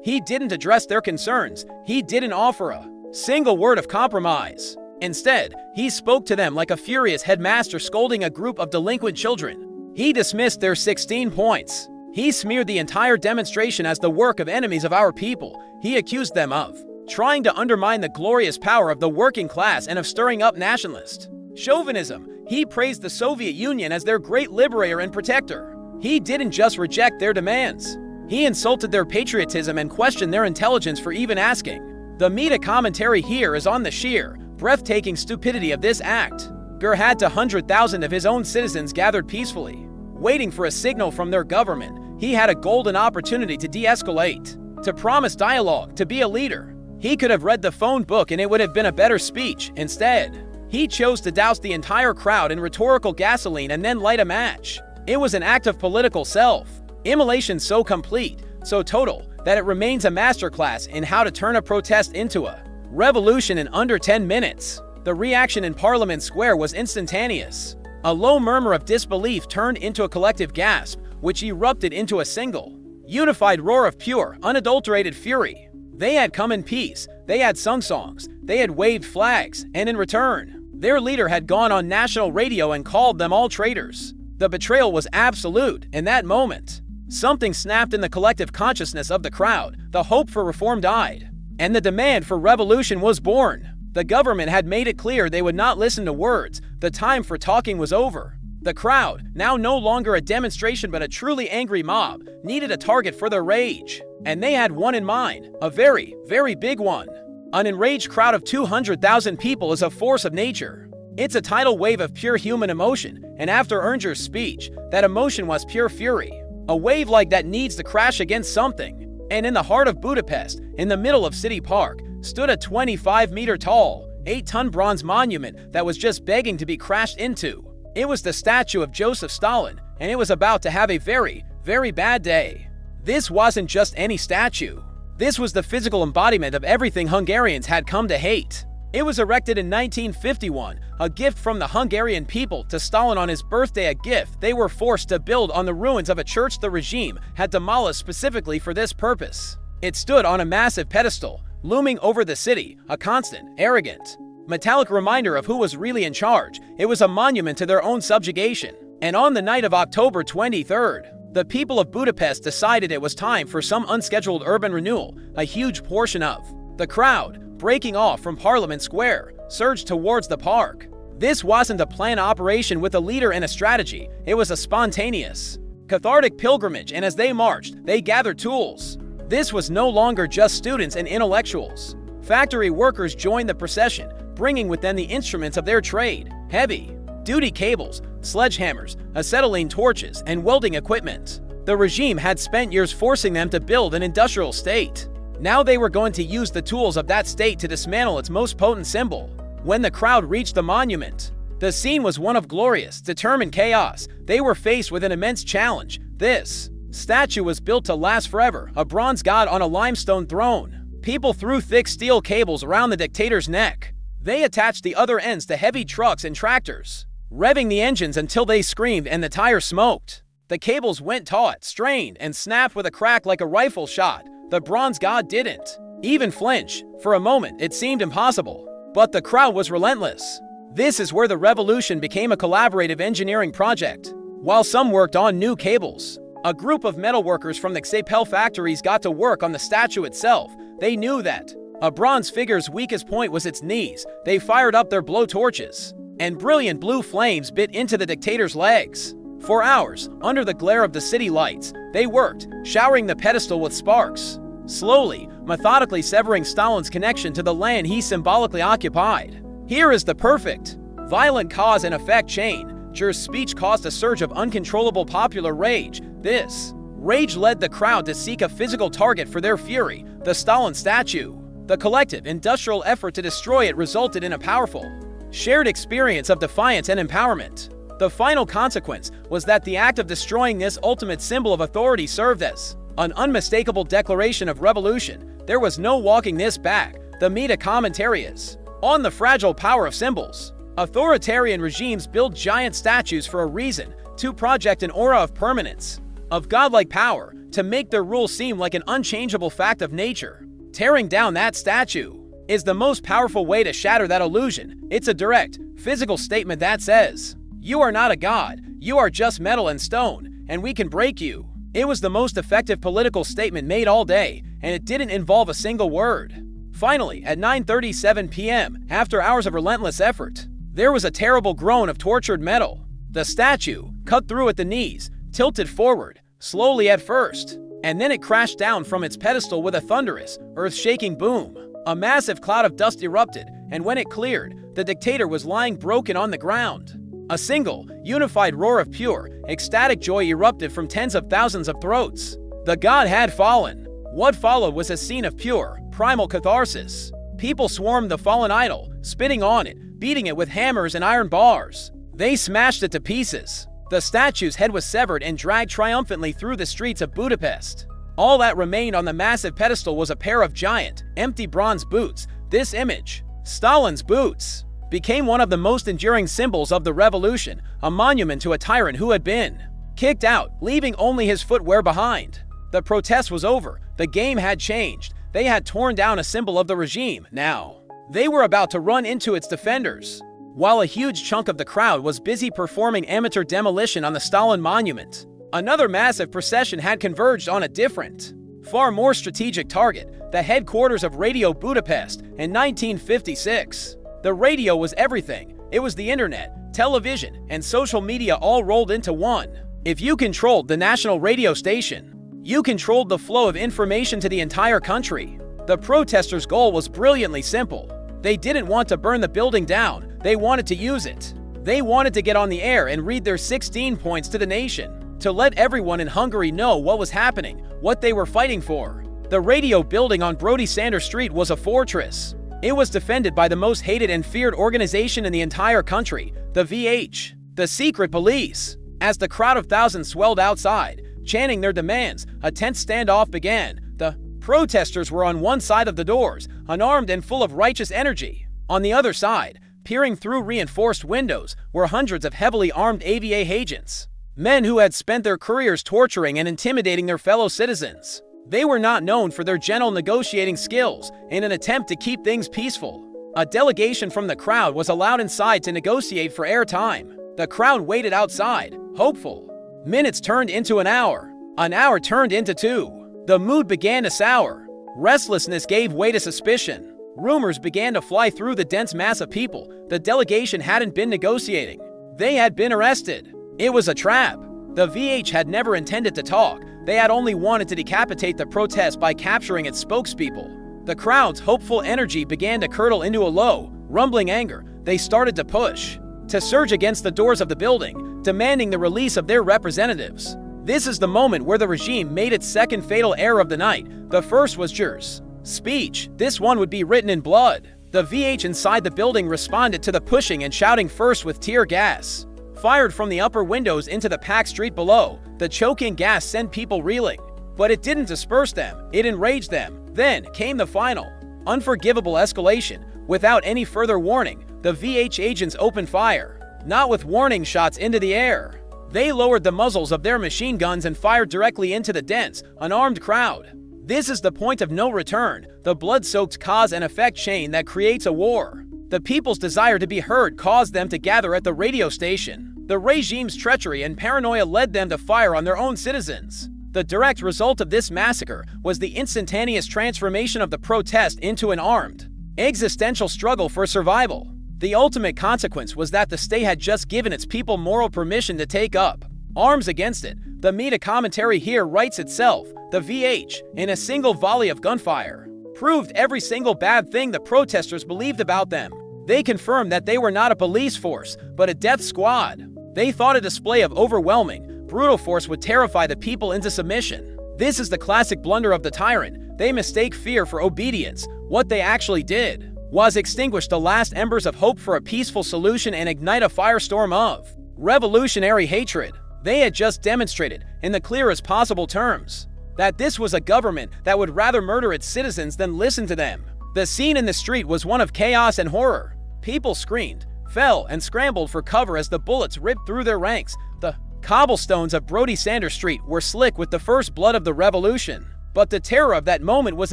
he didn't address their concerns. He didn't offer a single word of compromise. Instead, he spoke to them like a furious headmaster scolding a group of delinquent children. He dismissed their 16 points. He smeared the entire demonstration as the work of enemies of our people. He accused them of trying to undermine the glorious power of the working class and of stirring up nationalist chauvinism. He praised the Soviet Union as their great liberator and protector. He didn't just reject their demands. He insulted their patriotism and questioned their intelligence for even asking. The meta commentary here is on the sheer, breathtaking stupidity of this act. Had to 100,000 of his own citizens gathered peacefully, waiting for a signal from their government. He had a golden opportunity to de-escalate, to promise dialogue, to be a leader. He could have read the phone book and it would have been a better speech. Instead, he chose to douse the entire crowd in rhetorical gasoline and then light a match. It was an act of political self-immolation so complete, so total, that it remains a masterclass in how to turn a protest into a revolution in under 10 minutes. The reaction in Parliament Square was instantaneous. A low murmur of disbelief turned into a collective gasp, which erupted into a single, unified roar of pure, unadulterated fury. They had come in peace, they had sung songs, they had waved flags, and in return, their leader had gone on national radio and called them all traitors. The betrayal was absolute. In that moment, something snapped in the collective consciousness of the crowd. The hope for reform died, and the demand for revolution was born. The government had made it clear they would not listen to words. The time for talking was over. The crowd, now no longer a demonstration but a truly angry mob, needed a target for their rage. And they had one in mind, a very, very big one. An enraged crowd of 200,000 people is a force of nature. It's a tidal wave of pure human emotion, and after Ernger's speech, that emotion was pure fury. A wave like that needs to crash against something. And in the heart of Budapest, in the middle of City Park, stood a 25-meter-tall, 8-ton bronze monument that was just begging to be crashed into. It was the statue of Joseph Stalin, and it was about to have a very, very bad day. This wasn't just any statue. This was the physical embodiment of everything Hungarians had come to hate. It was erected in 1951, a gift from the Hungarian people to Stalin on his birthday, a gift they were forced to build on the ruins of a church the regime had demolished specifically for this purpose. It stood on a massive pedestal, looming over the city, a constant, arrogant, metallic reminder of who was really in charge. It was a monument to their own subjugation. And on the night of October 23rd, the people of Budapest decided it was time for some unscheduled urban renewal. A huge portion of the crowd, breaking off from Parliament Square, surged towards the park. This wasn't a planned operation with a leader and a strategy. It was a spontaneous, cathartic pilgrimage, and as they marched, they gathered tools. This was no longer just students and intellectuals. Factory workers joined the procession, bringing with them the instruments of their trade, heavy-duty cables, sledgehammers, acetylene torches, and welding equipment. The regime had spent years forcing them to build an industrial state. Now they were going to use the tools of that state to dismantle its most potent symbol. When the crowd reached the monument, the scene was one of glorious, determined chaos. They were faced with an immense challenge. This statue was built to last forever, a bronze god on a limestone throne. People threw thick steel cables around the dictator's neck. They attached the other ends to heavy trucks and tractors, revving the engines until they screamed and the tires smoked. The cables went taut, strained, and snapped with a crack like a rifle shot. The bronze god didn't even flinch. For a moment, it seemed impossible. But the crowd was relentless. This is where the revolution became a collaborative engineering project. While some worked on new cables, a group of metalworkers from the Xapel factories got to work on the statue itself. They knew that a bronze figure's weakest point was its knees. They fired up their blowtorches, and brilliant blue flames bit into the dictator's legs. For hours, under the glare of the city lights, they worked, showering the pedestal with sparks, slowly, methodically severing Stalin's connection to the land he symbolically occupied. Here is the perfect, violent cause and effect chain. Chur's speech caused a surge of uncontrollable popular rage. This rage led the crowd to seek a physical target for their fury, the Stalin statue. The collective, industrial effort to destroy it resulted in a powerful, shared experience of defiance and empowerment. The final consequence was that the act of destroying this ultimate symbol of authority served as an unmistakable declaration of revolution. There was no walking this back. The meta commentary is on the fragile power of symbols. Authoritarian regimes build giant statues for a reason, to project an aura of permanence, of godlike power, to make their rule seem like an unchangeable fact of nature. Tearing down that statue is the most powerful way to shatter that illusion. It's a direct, physical statement that says, "You are not a god, you are just metal and stone, and we can break you." It was the most effective political statement made all day, and it didn't involve a single word. Finally, at 9:37 p.m., after hours of relentless effort, there was a terrible groan of tortured metal. The statue, cut through at the knees, tilted forward, slowly at first, and then it crashed down from its pedestal with a thunderous, earth-shaking boom. A massive cloud of dust erupted, and when it cleared, the dictator was lying broken on the ground. A single, unified roar of pure, ecstatic joy erupted from tens of thousands of throats. The god had fallen. What followed was a scene of pure, primal catharsis. People swarmed the fallen idol, spitting on it, beating it with hammers and iron bars. They smashed it to pieces. The statue's head was severed and dragged triumphantly through the streets of Budapest. All that remained on the massive pedestal was a pair of giant, empty bronze boots. This image, Stalin's boots, became one of the most enduring symbols of the revolution, a monument to a tyrant who had been kicked out, leaving only his footwear behind. The protest was over. The game had changed. They had torn down a symbol of the regime. Now, they were about to run into its defenders. While a huge chunk of the crowd was busy performing amateur demolition on the Stalin monument, another massive procession had converged on a different, far more strategic target, the headquarters of Radio Budapest in 1956. The radio was everything. It was the internet, television, and social media all rolled into one. If you controlled the national radio station, you controlled the flow of information to the entire country. The protesters' goal was brilliantly simple. They didn't want to burn the building down. They wanted to use it. They wanted to get on the air and read their 16 points to the nation, to let everyone in Hungary know what was happening, what they were fighting for. The radio building on Brody Sander Street was a fortress. It was defended by the most hated and feared organization in the entire country, the VH, the secret police. As the crowd of thousands swelled outside, chanting their demands, a tense standoff began. The protesters were on one side of the doors, unarmed and full of righteous energy. On the other side, peering through reinforced windows, were hundreds of heavily armed AVA agents, men who had spent their careers torturing and intimidating their fellow citizens. They were not known for their gentle negotiating skills. In an attempt to keep things peaceful, a delegation from the crowd was allowed inside to negotiate for airtime. The crowd waited outside, hopeful. Minutes turned into an hour turned into 2. The mood began to sour. Restlessness gave way to suspicion. Rumors began to fly through the dense mass of people. The delegation hadn't been negotiating. They had been arrested. It was a trap. The VH had never intended to talk. They had only wanted to decapitate the protest by capturing its spokespeople. The crowd's hopeful energy began to curdle into a low, rumbling anger. They started to push, to surge against the doors of the building, demanding the release of their representatives. This is the moment where the regime made its second fatal error of the night. The first was Jur's speech. This one would be written in blood. The VH inside the building responded to the pushing and shouting, first with tear gas fired from the upper windows into the packed street below. The choking gas sent people reeling, but it didn't disperse them, it enraged them. Then came the final, unforgivable escalation. Without any further warning, the VH agents opened fire, not with warning shots into the air. They lowered the muzzles of their machine guns and fired directly into the dense, unarmed crowd. This is the point of no return, the blood-soaked cause and effect chain that creates a war. The people's desire to be heard caused them to gather at the radio station. The regime's treachery and paranoia led them to fire on their own citizens. The direct result of this massacre was the instantaneous transformation of the protest into an armed, existential struggle for survival. The ultimate consequence was that the state had just given its people moral permission to take up arms against it. The media commentary here writes itself. The VH, in a single volley of gunfire, proved every single bad thing the protesters believed about them. They confirmed that they were not a police force, but a death squad. They thought a display of overwhelming, brutal force would terrify the people into submission. This is the classic blunder of the tyrant. They mistake fear for obedience. What they actually did was extinguish the last embers of hope for a peaceful solution and ignite a firestorm of revolutionary hatred. They had just demonstrated, in the clearest possible terms, that this was a government that would rather murder its citizens than listen to them. The scene in the street was one of chaos and horror. People screamed, fell, and scrambled for cover as the bullets ripped through their ranks. The cobblestones of Brodie Sanders Street were slick with the first blood of the revolution. But the terror of that moment was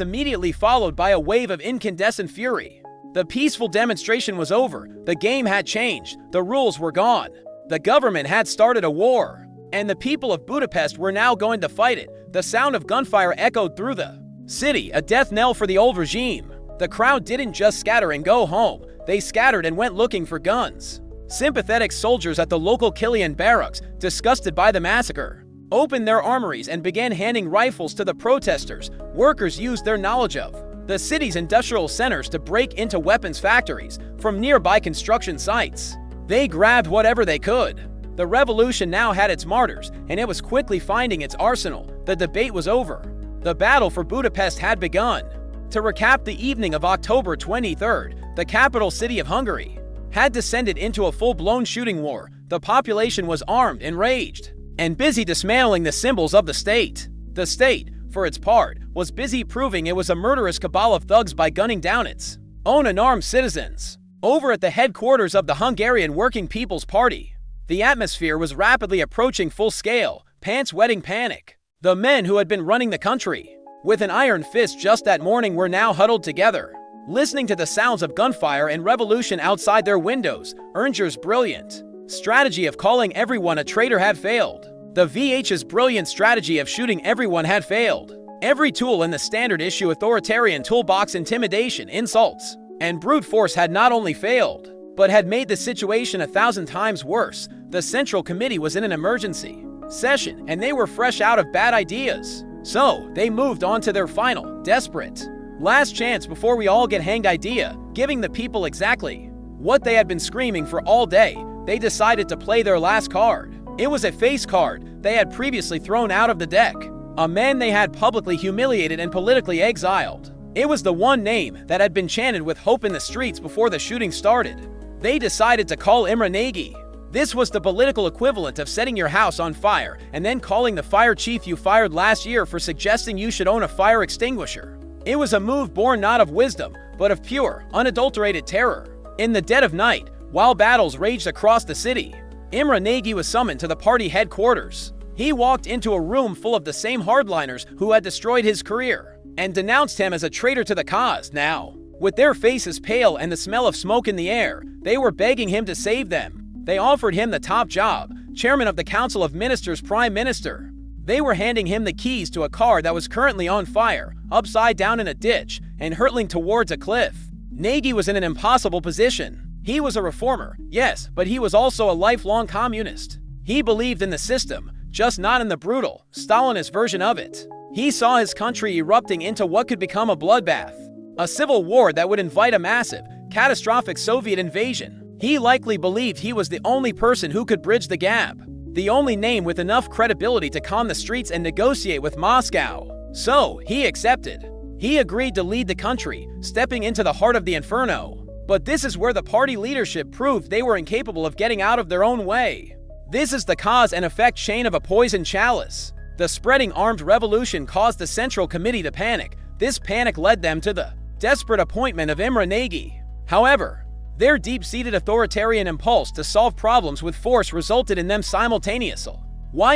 immediately followed by a wave of incandescent fury. The peaceful demonstration was over. The game had changed. The rules were gone. The government had started a war, and the people of Budapest were now going to fight it. The sound of gunfire echoed through the city, a death knell for the old regime. The crowd didn't just scatter and go home. They scattered and went looking for guns. Sympathetic soldiers at the local Killian barracks, disgusted by the massacre, opened their armories and began handing rifles to the protesters. Workers used their knowledge of the city's industrial centers to break into weapons factories from nearby construction sites. They grabbed whatever they could. The revolution now had its martyrs, and it was quickly finding its arsenal. The debate was over. The battle for Budapest had begun. To recap, the evening of October 23rd, the capital city of Hungary had descended into a full-blown shooting war. The population was armed, enraged, and busy dismantling the symbols of the state. The state, for its part, was busy proving it was a murderous cabal of thugs by gunning down its own unarmed citizens. Over at the headquarters of the Hungarian Working People's Party, the atmosphere was rapidly approaching full-scale, pants-wetting panic. The men who had been running the country with an iron fist just that morning were now huddled together, listening to the sounds of gunfire and revolution outside their windows. Ernger's brilliant strategy of calling everyone a traitor had failed. The VH's brilliant strategy of shooting everyone had failed. Every tool in the standard issue authoritarian toolbox, intimidation, insults, and brute force had not only failed, but had made the situation 1,000 times worse. The Central Committee was in an emergency session, and they were fresh out of bad ideas. So, they moved on to their final, desperate, last chance before we all get hanged idea, giving the people exactly what they had been screaming for all day. They decided to play their last card. It was a face card they had previously thrown out of the deck, a man they had publicly humiliated and politically exiled. It was the one name that had been chanted with hope in the streets before the shooting started. They decided to call Imre Nagy. This was the political equivalent of setting your house on fire and then calling the fire chief you fired last year for suggesting you should own a fire extinguisher. It was a move born not of wisdom, but of pure, unadulterated terror. In the dead of night, while battles raged across the city, Imre Nagy was summoned to the party headquarters. He walked into a room full of the same hardliners who had destroyed his career and denounced him as a traitor to the cause. Now, with their faces pale and the smell of smoke in the air, they were begging him to save them. They offered him the top job, chairman of the Council of Ministers, prime minister. They were handing him the keys to a car that was currently on fire, upside down in a ditch, and hurtling towards a cliff. Nagy was in an impossible position. He was a reformer, yes, but he was also a lifelong communist. He believed in the system, just not in the brutal, Stalinist version of it. He saw his country erupting into what could become a bloodbath, a civil war that would invite a massive, catastrophic Soviet invasion. He likely believed he was the only person who could bridge the gap, the only name with enough credibility to calm the streets and negotiate with Moscow. So, he accepted. He agreed to lead the country, stepping into the heart of the inferno. But this is where the party leadership proved they were incapable of getting out of their own way. This is the cause and effect chain of a poison chalice. The spreading armed revolution caused the Central Committee to panic. This panic led them to the desperate appointment of Imre Nagy. However, their deep-seated authoritarian impulse to solve problems with force resulted in them simultaneously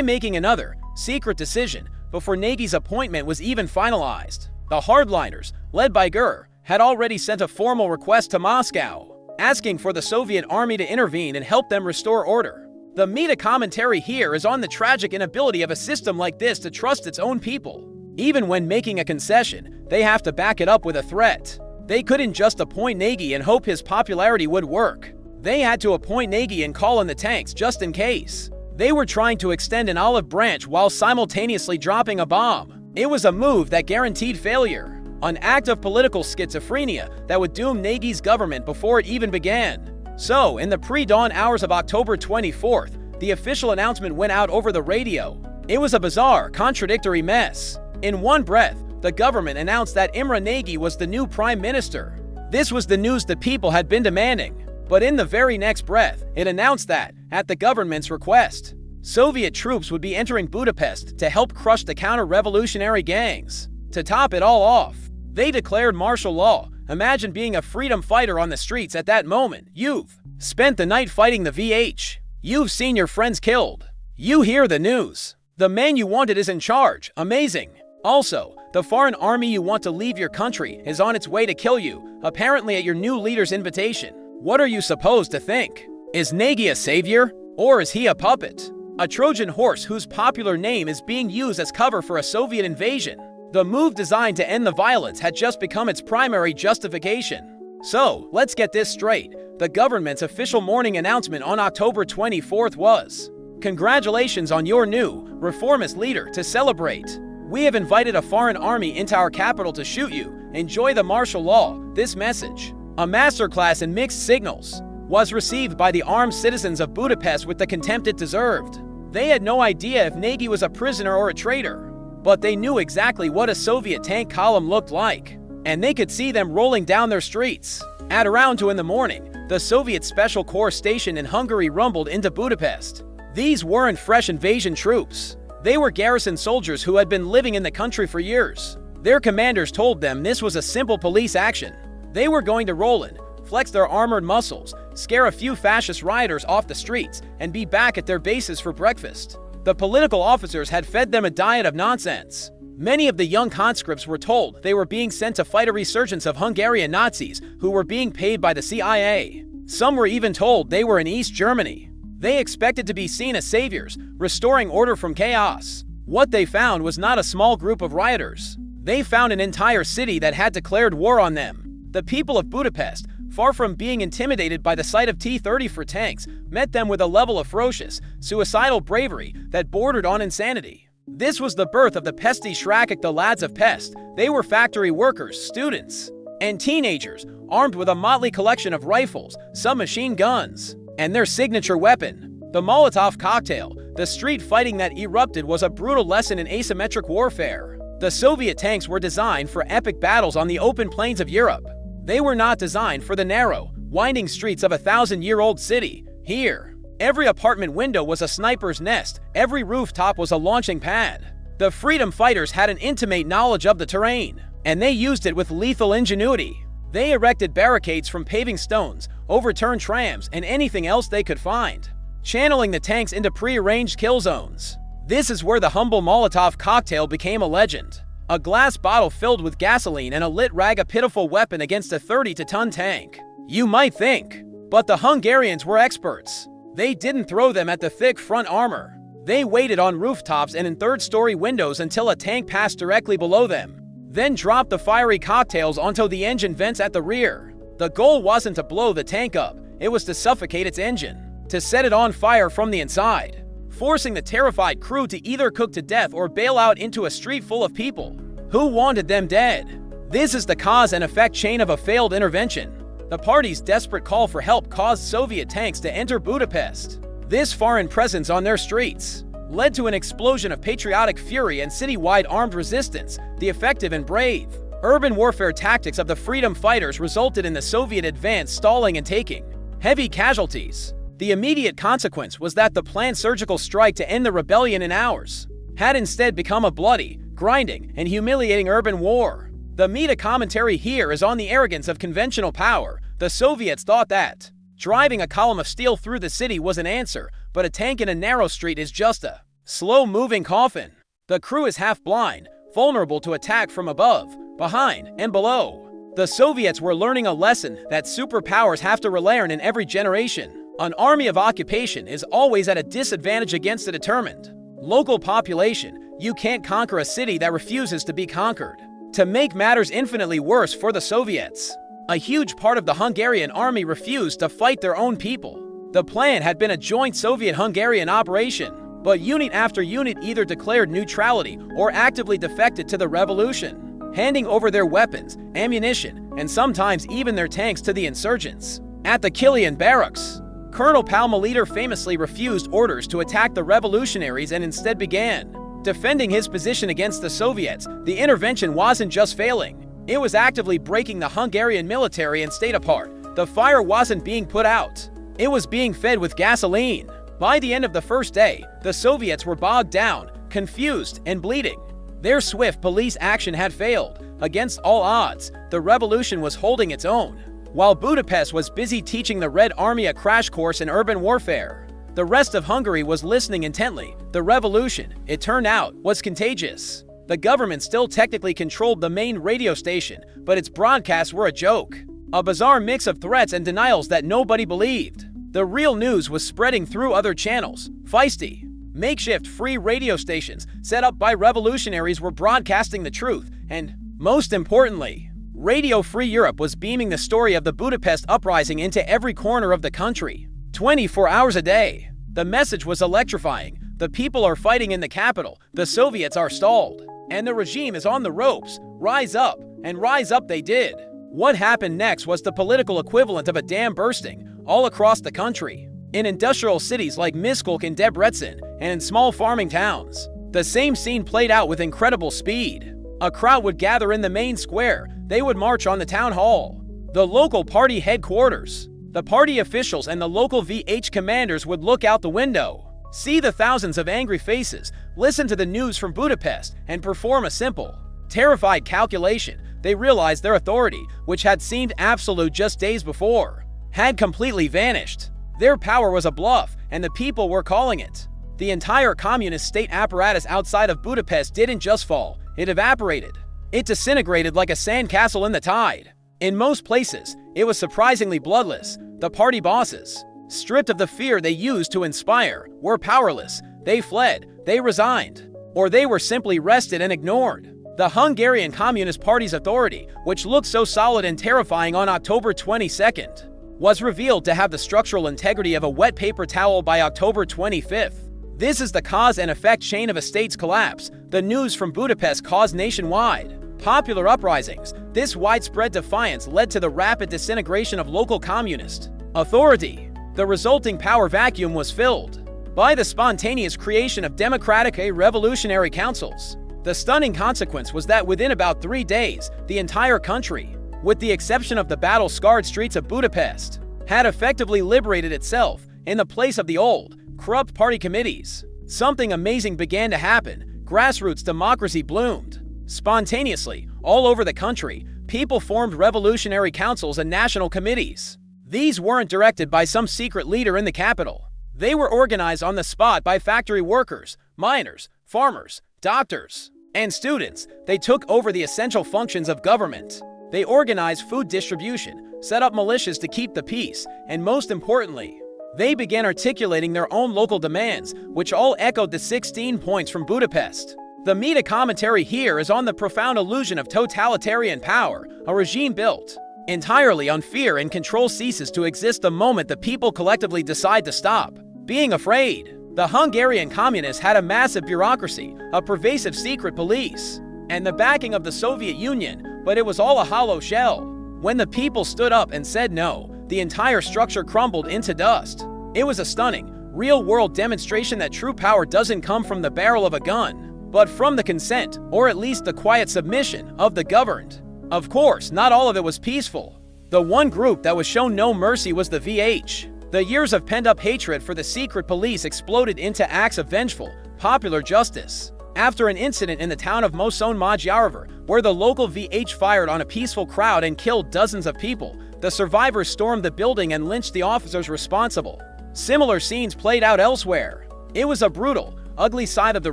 making another secret decision before Nagy's appointment was even finalized. The hardliners, led by Gür, had already sent a formal request to Moscow, asking for the Soviet army to intervene and help them restore order. The meta commentary here is on the tragic inability of a system like this to trust its own people. Even when making a concession, they have to back it up with a threat. They couldn't just appoint Nagy and hope his popularity would work. They had to appoint Nagy and call in the tanks just in case. They were trying to extend an olive branch while simultaneously dropping a bomb. It was a move that guaranteed failure. An act of political schizophrenia that would doom Nagy's government before it even began. So, in the pre-dawn hours of October 24th, the official announcement went out over the radio. It was a bizarre, contradictory mess. In one breath, the government announced that Imre Nagy was the new prime minister. This was the news the people had been demanding. But in the very next breath, it announced that, at the government's request, Soviet troops would be entering Budapest to help crush the counter-revolutionary gangs. To top it all off, they declared martial law, Imagine being a freedom fighter on the streets at that moment. You've spent the night fighting the VH. You've seen your friends killed. You hear the news. The man you wanted is in charge. Amazing. Also, the foreign army you want to leave your country is on its way to kill you, apparently at your new leader's invitation. What are you supposed to think? Is Nagy a savior? Or is he a puppet? A Trojan horse whose popular name is being used as cover for a Soviet invasion. The move designed to end the violence had just become its primary justification. So, let's get this straight. The government's official morning announcement on October 24th was, "Congratulations on your new, reformist leader to celebrate. We have invited a foreign army into our capital to shoot you. Enjoy the martial law." This message, a masterclass in mixed signals, was received by the armed citizens of Budapest with the contempt it deserved. They had no idea if Nagy was a prisoner or a traitor, but they knew exactly what a Soviet tank column looked like, and they could see them rolling down their streets. At around 2 in the morning, the Soviet Special Corps station in Hungary rumbled into Budapest. These weren't fresh invasion troops. They were garrison soldiers who had been living in the country for years. Their commanders told them this was a simple police action. They were going to roll in, flex their armored muscles, scare a few fascist rioters off the streets, and be back at their bases for breakfast. The political officers had fed them a diet of nonsense. Many of the young conscripts were told they were being sent to fight a resurgence of Hungarian Nazis who were being paid by the CIA. Some were even told they were in East Germany. They expected to be seen as saviors, restoring order from chaos. What they found was not a small group of rioters. They found an entire city that had declared war on them. The people of Budapest, far from being intimidated by the sight of T-34 tanks, met them with a level of ferocious, suicidal bravery that bordered on insanity. This was the birth of the Pesti Srakak, the lads of Pest. They were factory workers, students, and teenagers, armed with a motley collection of rifles, some machine guns, and their signature weapon, the Molotov cocktail. The street fighting that erupted was a brutal lesson in asymmetric warfare. The Soviet tanks were designed for epic battles on the open plains of Europe. They were not designed for the narrow, winding streets of a 1,000-year-old city. Here, every apartment window was a sniper's nest, every rooftop was a launching pad. The freedom fighters had an intimate knowledge of the terrain, and they used it with lethal ingenuity. They erected barricades from paving stones, overturned trams, and anything else they could find, channeling the tanks into pre-arranged kill zones. This is where the humble Molotov cocktail became a legend. A glass bottle filled with gasoline and a lit rag, a pitiful weapon against a 32-ton tank. You might think, but the Hungarians were experts. They didn't throw them at the thick front armor. They waited on rooftops and in third-story windows until a tank passed directly below them, then dropped the fiery cocktails onto the engine vents at the rear. The goal wasn't to blow the tank up, it was to suffocate its engine, to set it on fire from the inside, forcing the terrified crew to either cook to death or bail out into a street full of people who wanted them dead. This is the cause and effect chain of a failed intervention. The party's desperate call for help caused Soviet tanks to enter Budapest. This foreign presence on their streets led to an explosion of patriotic fury and citywide armed resistance. The effective and brave urban warfare tactics of the freedom fighters resulted in the Soviet advance stalling and taking heavy casualties. The immediate consequence was that the planned surgical strike to end the rebellion in hours had instead become a bloody, grinding, and humiliating urban war. The meta commentary here is on the arrogance of conventional power. The Soviets thought that driving a column of steel through the city was an answer, but a tank in a narrow street is just a slow-moving coffin. The crew is half blind, vulnerable to attack from above, behind, and below. The Soviets were learning a lesson that superpowers have to relearn in every generation. An army of occupation is always at a disadvantage against a determined local population. You can't conquer a city that refuses to be conquered. To make matters infinitely worse for the Soviets, a huge part of the Hungarian army refused to fight their own people. The plan had been a joint Soviet-Hungarian operation, but unit after unit either declared neutrality or actively defected to the revolution, handing over their weapons, ammunition, and sometimes even their tanks to the insurgents. At the Kilian barracks, Colonel Palmolider famously refused orders to attack the revolutionaries and instead began defending his position against the Soviets. The intervention wasn't just failing, it was actively breaking the Hungarian military and state apart. The fire wasn't being put out, it was being fed with gasoline. By the end of the first day, the Soviets were bogged down, confused, and bleeding. Their swift police action had failed. Against all odds, the revolution was holding its own. While Budapest was busy teaching the Red Army a crash course in urban warfare, the rest of Hungary was listening intently. The revolution, it turned out, was contagious. The government still technically controlled the main radio station, but its broadcasts were a joke. A bizarre mix of threats and denials that nobody believed. The real news was spreading through other channels. Feisty, makeshift free radio stations set up by revolutionaries were broadcasting the truth, and, most importantly, Radio Free Europe was beaming the story of the Budapest uprising into every corner of the country. 24 hours a day. The message was electrifying. The people are fighting in the capital. The Soviets are stalled. And the regime is on the ropes. Rise up. And rise up they did. What happened next was the political equivalent of a dam bursting all across the country. In industrial cities like Miskolc and Debrecen, and in small farming towns, the same scene played out with incredible speed. A crowd would gather in the main square. They would march on the town hall, the local party headquarters. The party officials and the local VH commanders would look out the window, see the thousands of angry faces, listen to the news from Budapest, and perform a simple, terrified calculation. They realized their authority, which had seemed absolute just days before, had completely vanished. Their power was a bluff, and the people were calling it. The entire communist state apparatus outside of Budapest didn't just fall, it evaporated. It disintegrated like a sandcastle in the tide. In most places, it was surprisingly bloodless. The party bosses, stripped of the fear they used to inspire, were powerless. They fled, they resigned, or they were simply rested and ignored. The Hungarian Communist Party's authority, which looked so solid and terrifying on October 22nd, was revealed to have the structural integrity of a wet paper towel by October 25th. This is the cause and effect chain of a state's collapse. The news from Budapest caused nationwide popular uprisings. This widespread defiance led to the rapid disintegration of local communist authority. The resulting power vacuum was filled by the spontaneous creation of democratic revolutionary councils. The stunning consequence was that within about 3 days, the entire country, with the exception of the battle-scarred streets of Budapest, had effectively liberated itself in the place of the old, corrupt party committees. Something amazing began to happen. Grassroots democracy bloomed. Spontaneously, all over the country, people formed revolutionary councils and national committees. These weren't directed by some secret leader in the capital. They were organized on the spot by factory workers, miners, farmers, doctors, and students. They took over the essential functions of government. They organized food distribution, set up militias to keep the peace, and most importantly, they began articulating their own local demands, which all echoed the 16 points from Budapest. The meta commentary here is on the profound illusion of totalitarian power, a regime built entirely on fear and control ceases to exist the moment the people collectively decide to stop being afraid. The Hungarian communists had a massive bureaucracy, a pervasive secret police, and the backing of the Soviet Union, but it was all a hollow shell. When the people stood up and said no, the entire structure crumbled into dust. It was a stunning, real-world demonstration that true power doesn't come from the barrel of a gun, but from the consent, or at least the quiet submission, of the governed. Of course, not all of it was peaceful. The one group that was shown no mercy was the VH. The years of pent-up hatred for the secret police exploded into acts of vengeful, popular justice. After an incident in the town of Mosonmagyarovar, where the local VH fired on a peaceful crowd and killed dozens of people, the survivors stormed the building and lynched the officers responsible. Similar scenes played out elsewhere. It was a brutal, ugly side of the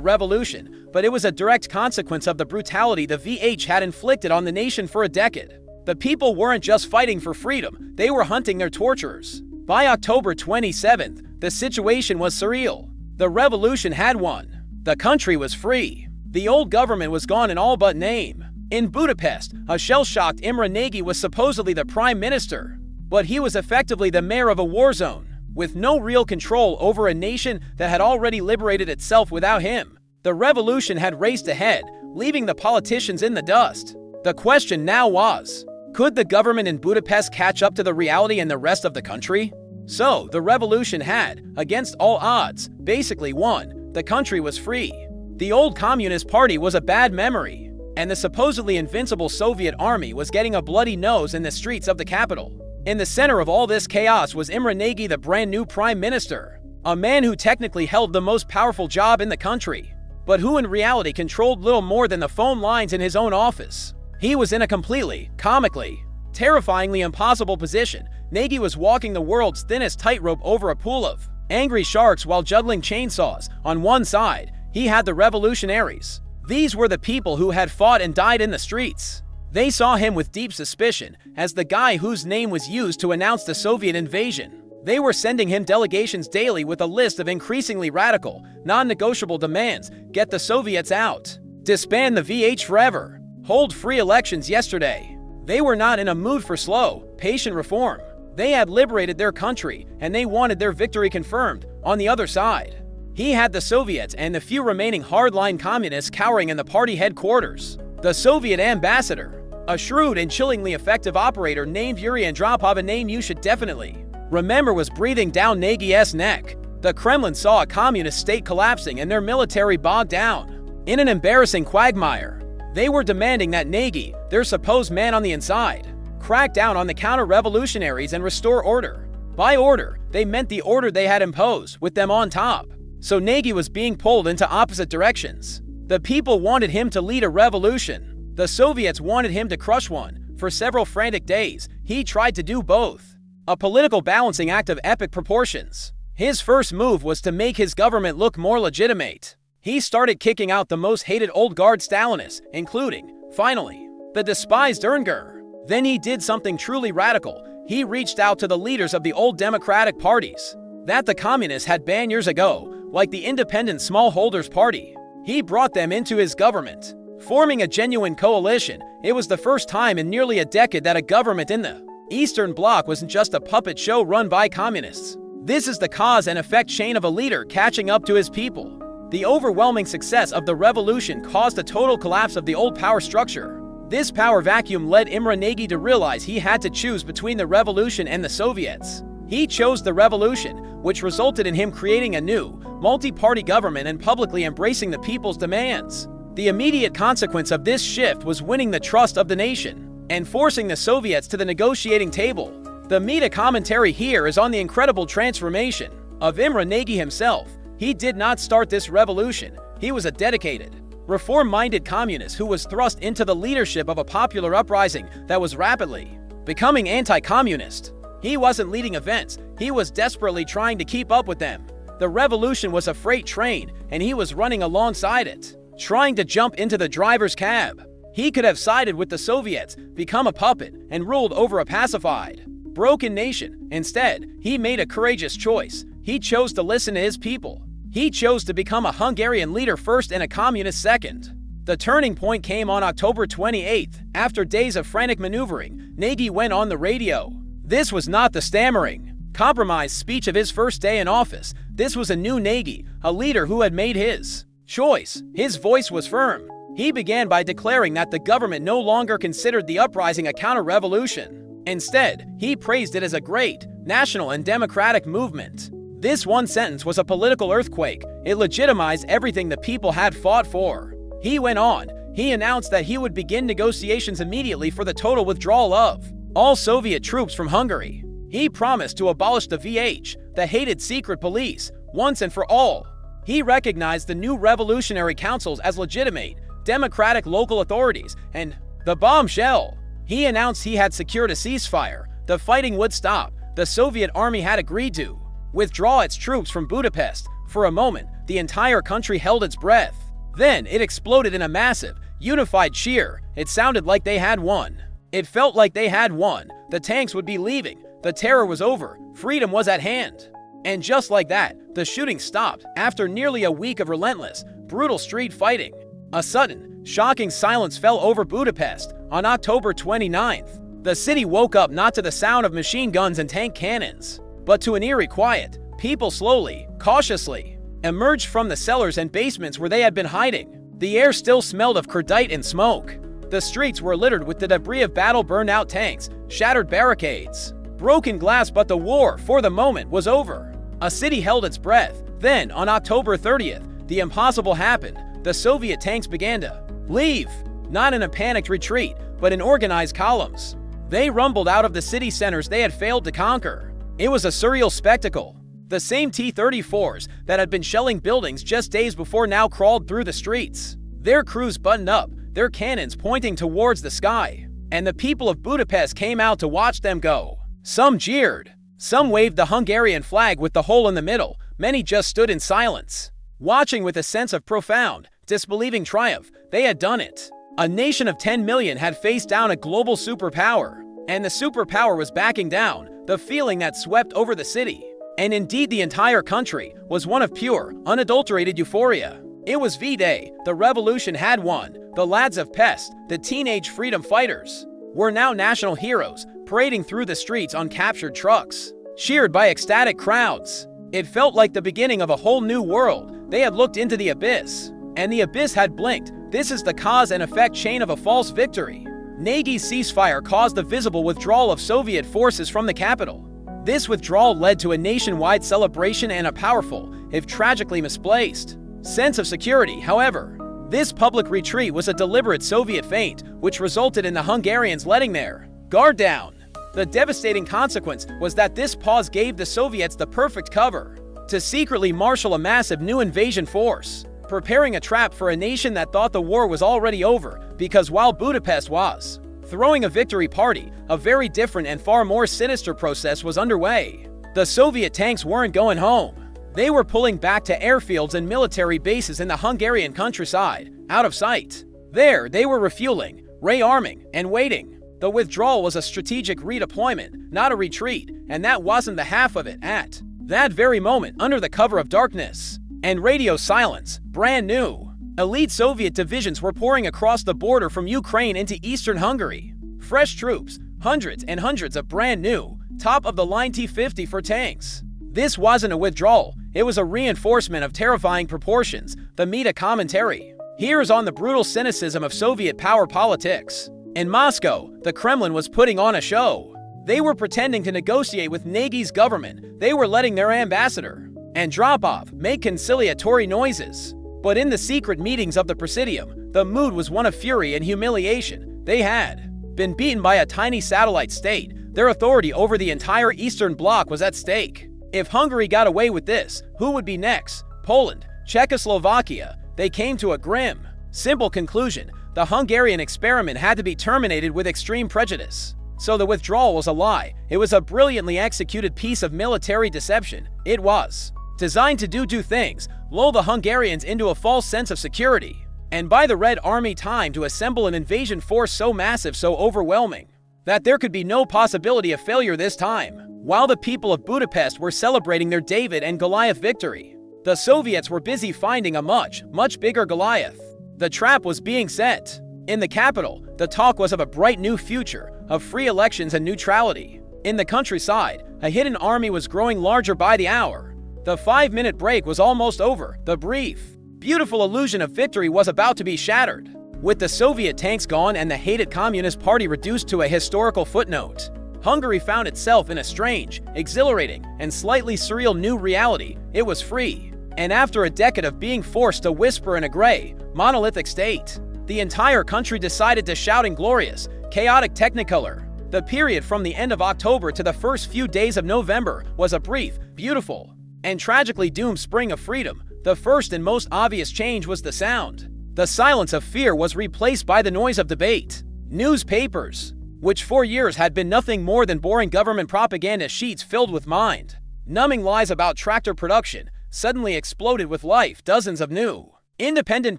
revolution, but it was a direct consequence of the brutality the VH had inflicted on the nation for a decade. The people weren't just fighting for freedom, they were hunting their torturers. By October 27th, the situation was surreal. The revolution had won. The country was free. The old government was gone in all but name. In Budapest, a shell-shocked Imre Nagy was supposedly the prime minister, but he was effectively the mayor of a war zone, with no real control over a nation that had already liberated itself without him. The revolution had raced ahead, leaving the politicians in the dust. The question now was, could the government in Budapest catch up to the reality in the rest of the country? So, the revolution had, against all odds, basically won. The country was free. The old Communist Party was a bad memory, and the supposedly invincible Soviet army was getting a bloody nose in the streets of the capital. In the center of all this chaos was Imre Nagy, the brand new prime minister, a man who technically held the most powerful job in the country. but who in reality controlled little more than the phone lines in his own office. He was in a completely, comically, terrifyingly impossible position. Nagy was walking the world's thinnest tightrope over a pool of angry sharks while juggling chainsaws. On one side, he had the revolutionaries. These were the people who had fought and died in the streets. They saw him with deep suspicion as the guy whose name was used to announce the Soviet invasion. They were sending him delegations daily with a list of increasingly radical, non-negotiable demands. Get the Soviets out. Disband the VH forever. Hold free elections yesterday. They were not in a mood for slow, patient reform. They had liberated their country, and they wanted their victory confirmed. On the other side, he had the Soviets and the few remaining hardline communists cowering in the party headquarters. The Soviet ambassador, a shrewd and chillingly effective operator named Yuri Andropov, a name you should definitely remember, was breathing down Nagy's neck. The Kremlin saw a communist state collapsing and their military bogged down in an embarrassing quagmire. They were demanding that Nagy, their supposed man on the inside, crack down on the counter-revolutionaries and restore order. By order, they meant the order they had imposed, with them on top. So Nagy was being pulled into opposite directions. The people wanted him to lead a revolution. The Soviets wanted him to crush one. For several frantic days, he tried to do both. A political balancing act of epic proportions. His first move was to make his government look more legitimate. He started kicking out the most hated old guard Stalinists, including, finally, the despised Ernger. Then he did something truly radical. He reached out to the leaders of the old democratic parties that the communists had banned years ago, like the Independent Smallholders Party. He brought them into his government, forming a genuine coalition. It was the first time in nearly a decade that a government in the Eastern Bloc wasn't just a puppet show run by communists. This is the cause and effect chain of a leader catching up to his people. The overwhelming success of the revolution caused a total collapse of the old power structure. This power vacuum led Imre Nagy to realize he had to choose between the revolution and the Soviets. He chose the revolution, which resulted in him creating a new, multi-party government and publicly embracing the people's demands. The immediate consequence of this shift was winning the trust of the nation and forcing the Soviets to the negotiating table. The meta commentary here is on the incredible transformation of Imre Nagy himself. He did not start this revolution. He was a dedicated, reform-minded communist who was thrust into the leadership of a popular uprising that was rapidly becoming anti-communist. He wasn't leading events, he was desperately trying to keep up with them. The revolution was a freight train, and he was running alongside it, trying to jump into the driver's cab. He could have sided with the Soviets, become a puppet, and ruled over a pacified, broken nation. Instead, he made a courageous choice. He chose to listen to his people. He chose to become a Hungarian leader first and a communist second. The turning point came on October 28th. After days of frantic maneuvering, Nagy went on the radio. This was not the stammering, compromised speech of his first day in office. This was a new Nagy, a leader who had made his choice. His voice was firm. He began by declaring that the government no longer considered the uprising a counter-revolution. Instead, he praised it as a great, national and democratic movement. This one sentence was a political earthquake. It legitimized everything the people had fought for. He went on. He announced that he would begin negotiations immediately for the total withdrawal of all Soviet troops from Hungary. He promised to abolish the VH, the hated secret police, once and for all. He recognized the new revolutionary councils as legitimate, democratic local authorities, and the bombshell. He announced he had secured a ceasefire. The fighting would stop. The Soviet army had agreed to withdraw its troops from Budapest. For a moment, the entire country held its breath. Then it exploded in a massive, unified cheer. It sounded like they had won. It felt like they had won. The tanks would be leaving. The terror was over. Freedom was at hand. And just like that, the shooting stopped after nearly a week of relentless, brutal street fighting. A sudden, shocking silence fell over Budapest. On October 29th, the city woke up not to the sound of machine guns and tank cannons, but to an eerie quiet. People slowly, cautiously, emerged from the cellars and basements where they had been hiding. The air still smelled of cordite and smoke. The streets were littered with the debris of battle-burned-out tanks, shattered barricades, broken glass, but the war, for the moment, was over. A city held its breath. Then, on October 30th, the impossible happened. The Soviet tanks began to leave, not in a panicked retreat, but in organized columns. They rumbled out of the city centers they had failed to conquer. It was a surreal spectacle. The same T-34s that had been shelling buildings just days before now crawled through the streets. Their crews buttoned up, their cannons pointing towards the sky. And the people of Budapest came out to watch them go. Some jeered. Some waved the Hungarian flag with the hole in the middle. Many just stood in silence, watching with a sense of profound, disbelieving triumph. They had done it. A nation of 10 million had faced down a global superpower. And the superpower was backing down. The feeling that swept over the city, and indeed the entire country, was one of pure, unadulterated euphoria. It was V-Day. The revolution had won. The lads of Pest, the teenage freedom fighters, were now national heroes, parading through the streets on captured trucks, cheered by ecstatic crowds. It felt like the beginning of a whole new world. They had looked into the abyss, and the abyss had blinked. This is the cause and effect chain of a false victory. Nagy's ceasefire caused the visible withdrawal of Soviet forces from the capital. This withdrawal led to a nationwide celebration and a powerful, if tragically misplaced, sense of security. However, this public retreat was a deliberate Soviet feint, which resulted in the Hungarians letting their guard down. The devastating consequence was that this pause gave the Soviets the perfect cover to secretly marshal a massive new invasion force, preparing a trap for a nation that thought the war was already over, because while Budapest was throwing a victory party, a very different and far more sinister process was underway. The Soviet tanks weren't going home. They were pulling back to airfields and military bases in the Hungarian countryside, out of sight. There, they were refueling, rearming, and waiting. The withdrawal was a strategic redeployment, not a retreat, and that wasn't the half of it. At that very moment, under the cover of darkness and radio silence, brand new elite Soviet divisions were pouring across the border from Ukraine into eastern Hungary. Fresh troops, hundreds and hundreds of brand new, top-of-the-line T-50 for tanks. This wasn't a withdrawal, it was a reinforcement of terrifying proportions. The meta commentary here's on the brutal cynicism of Soviet power politics. In Moscow, the Kremlin was putting on a show. They were pretending to negotiate with Nagy's government. They were letting their ambassador Andropov make conciliatory noises. But in the secret meetings of the Presidium, the mood was one of fury and humiliation. They had been beaten by a tiny satellite state. Their authority over the entire Eastern Bloc was at stake. If Hungary got away with this, who would be next? Poland, Czechoslovakia. They came to a grim, simple conclusion. The Hungarian experiment had to be terminated with extreme prejudice. So the withdrawal was a lie. It was a brilliantly executed piece of military deception. It was designed to do two things: lull the Hungarians into a false sense of security, and buy the Red Army time to assemble an invasion force so massive, so overwhelming, that there could be no possibility of failure this time. While the people of Budapest were celebrating their David and Goliath victory, the Soviets were busy finding a much, much bigger Goliath. The trap was being set. In the capital, the talk was of a bright new future, of free elections and neutrality. In the countryside, a hidden army was growing larger by the hour. The 5-minute break was almost over. The brief, beautiful illusion of victory was about to be shattered. With the Soviet tanks gone and the hated Communist Party reduced to a historical footnote, Hungary found itself in a strange, exhilarating, and slightly surreal new reality. It was free. And after a decade of being forced to whisper in a gray, monolithic state, the entire country decided to shout in glorious, chaotic technicolor. The period from the end of October to the first few days of November was a brief, beautiful, and tragically doomed spring of freedom. The first and most obvious change was the sound. The silence of fear was replaced by the noise of debate. Newspapers, which for years had been nothing more than boring government propaganda sheets filled with mind-numbing lies about tractor production, suddenly exploded with life. Dozens of new, independent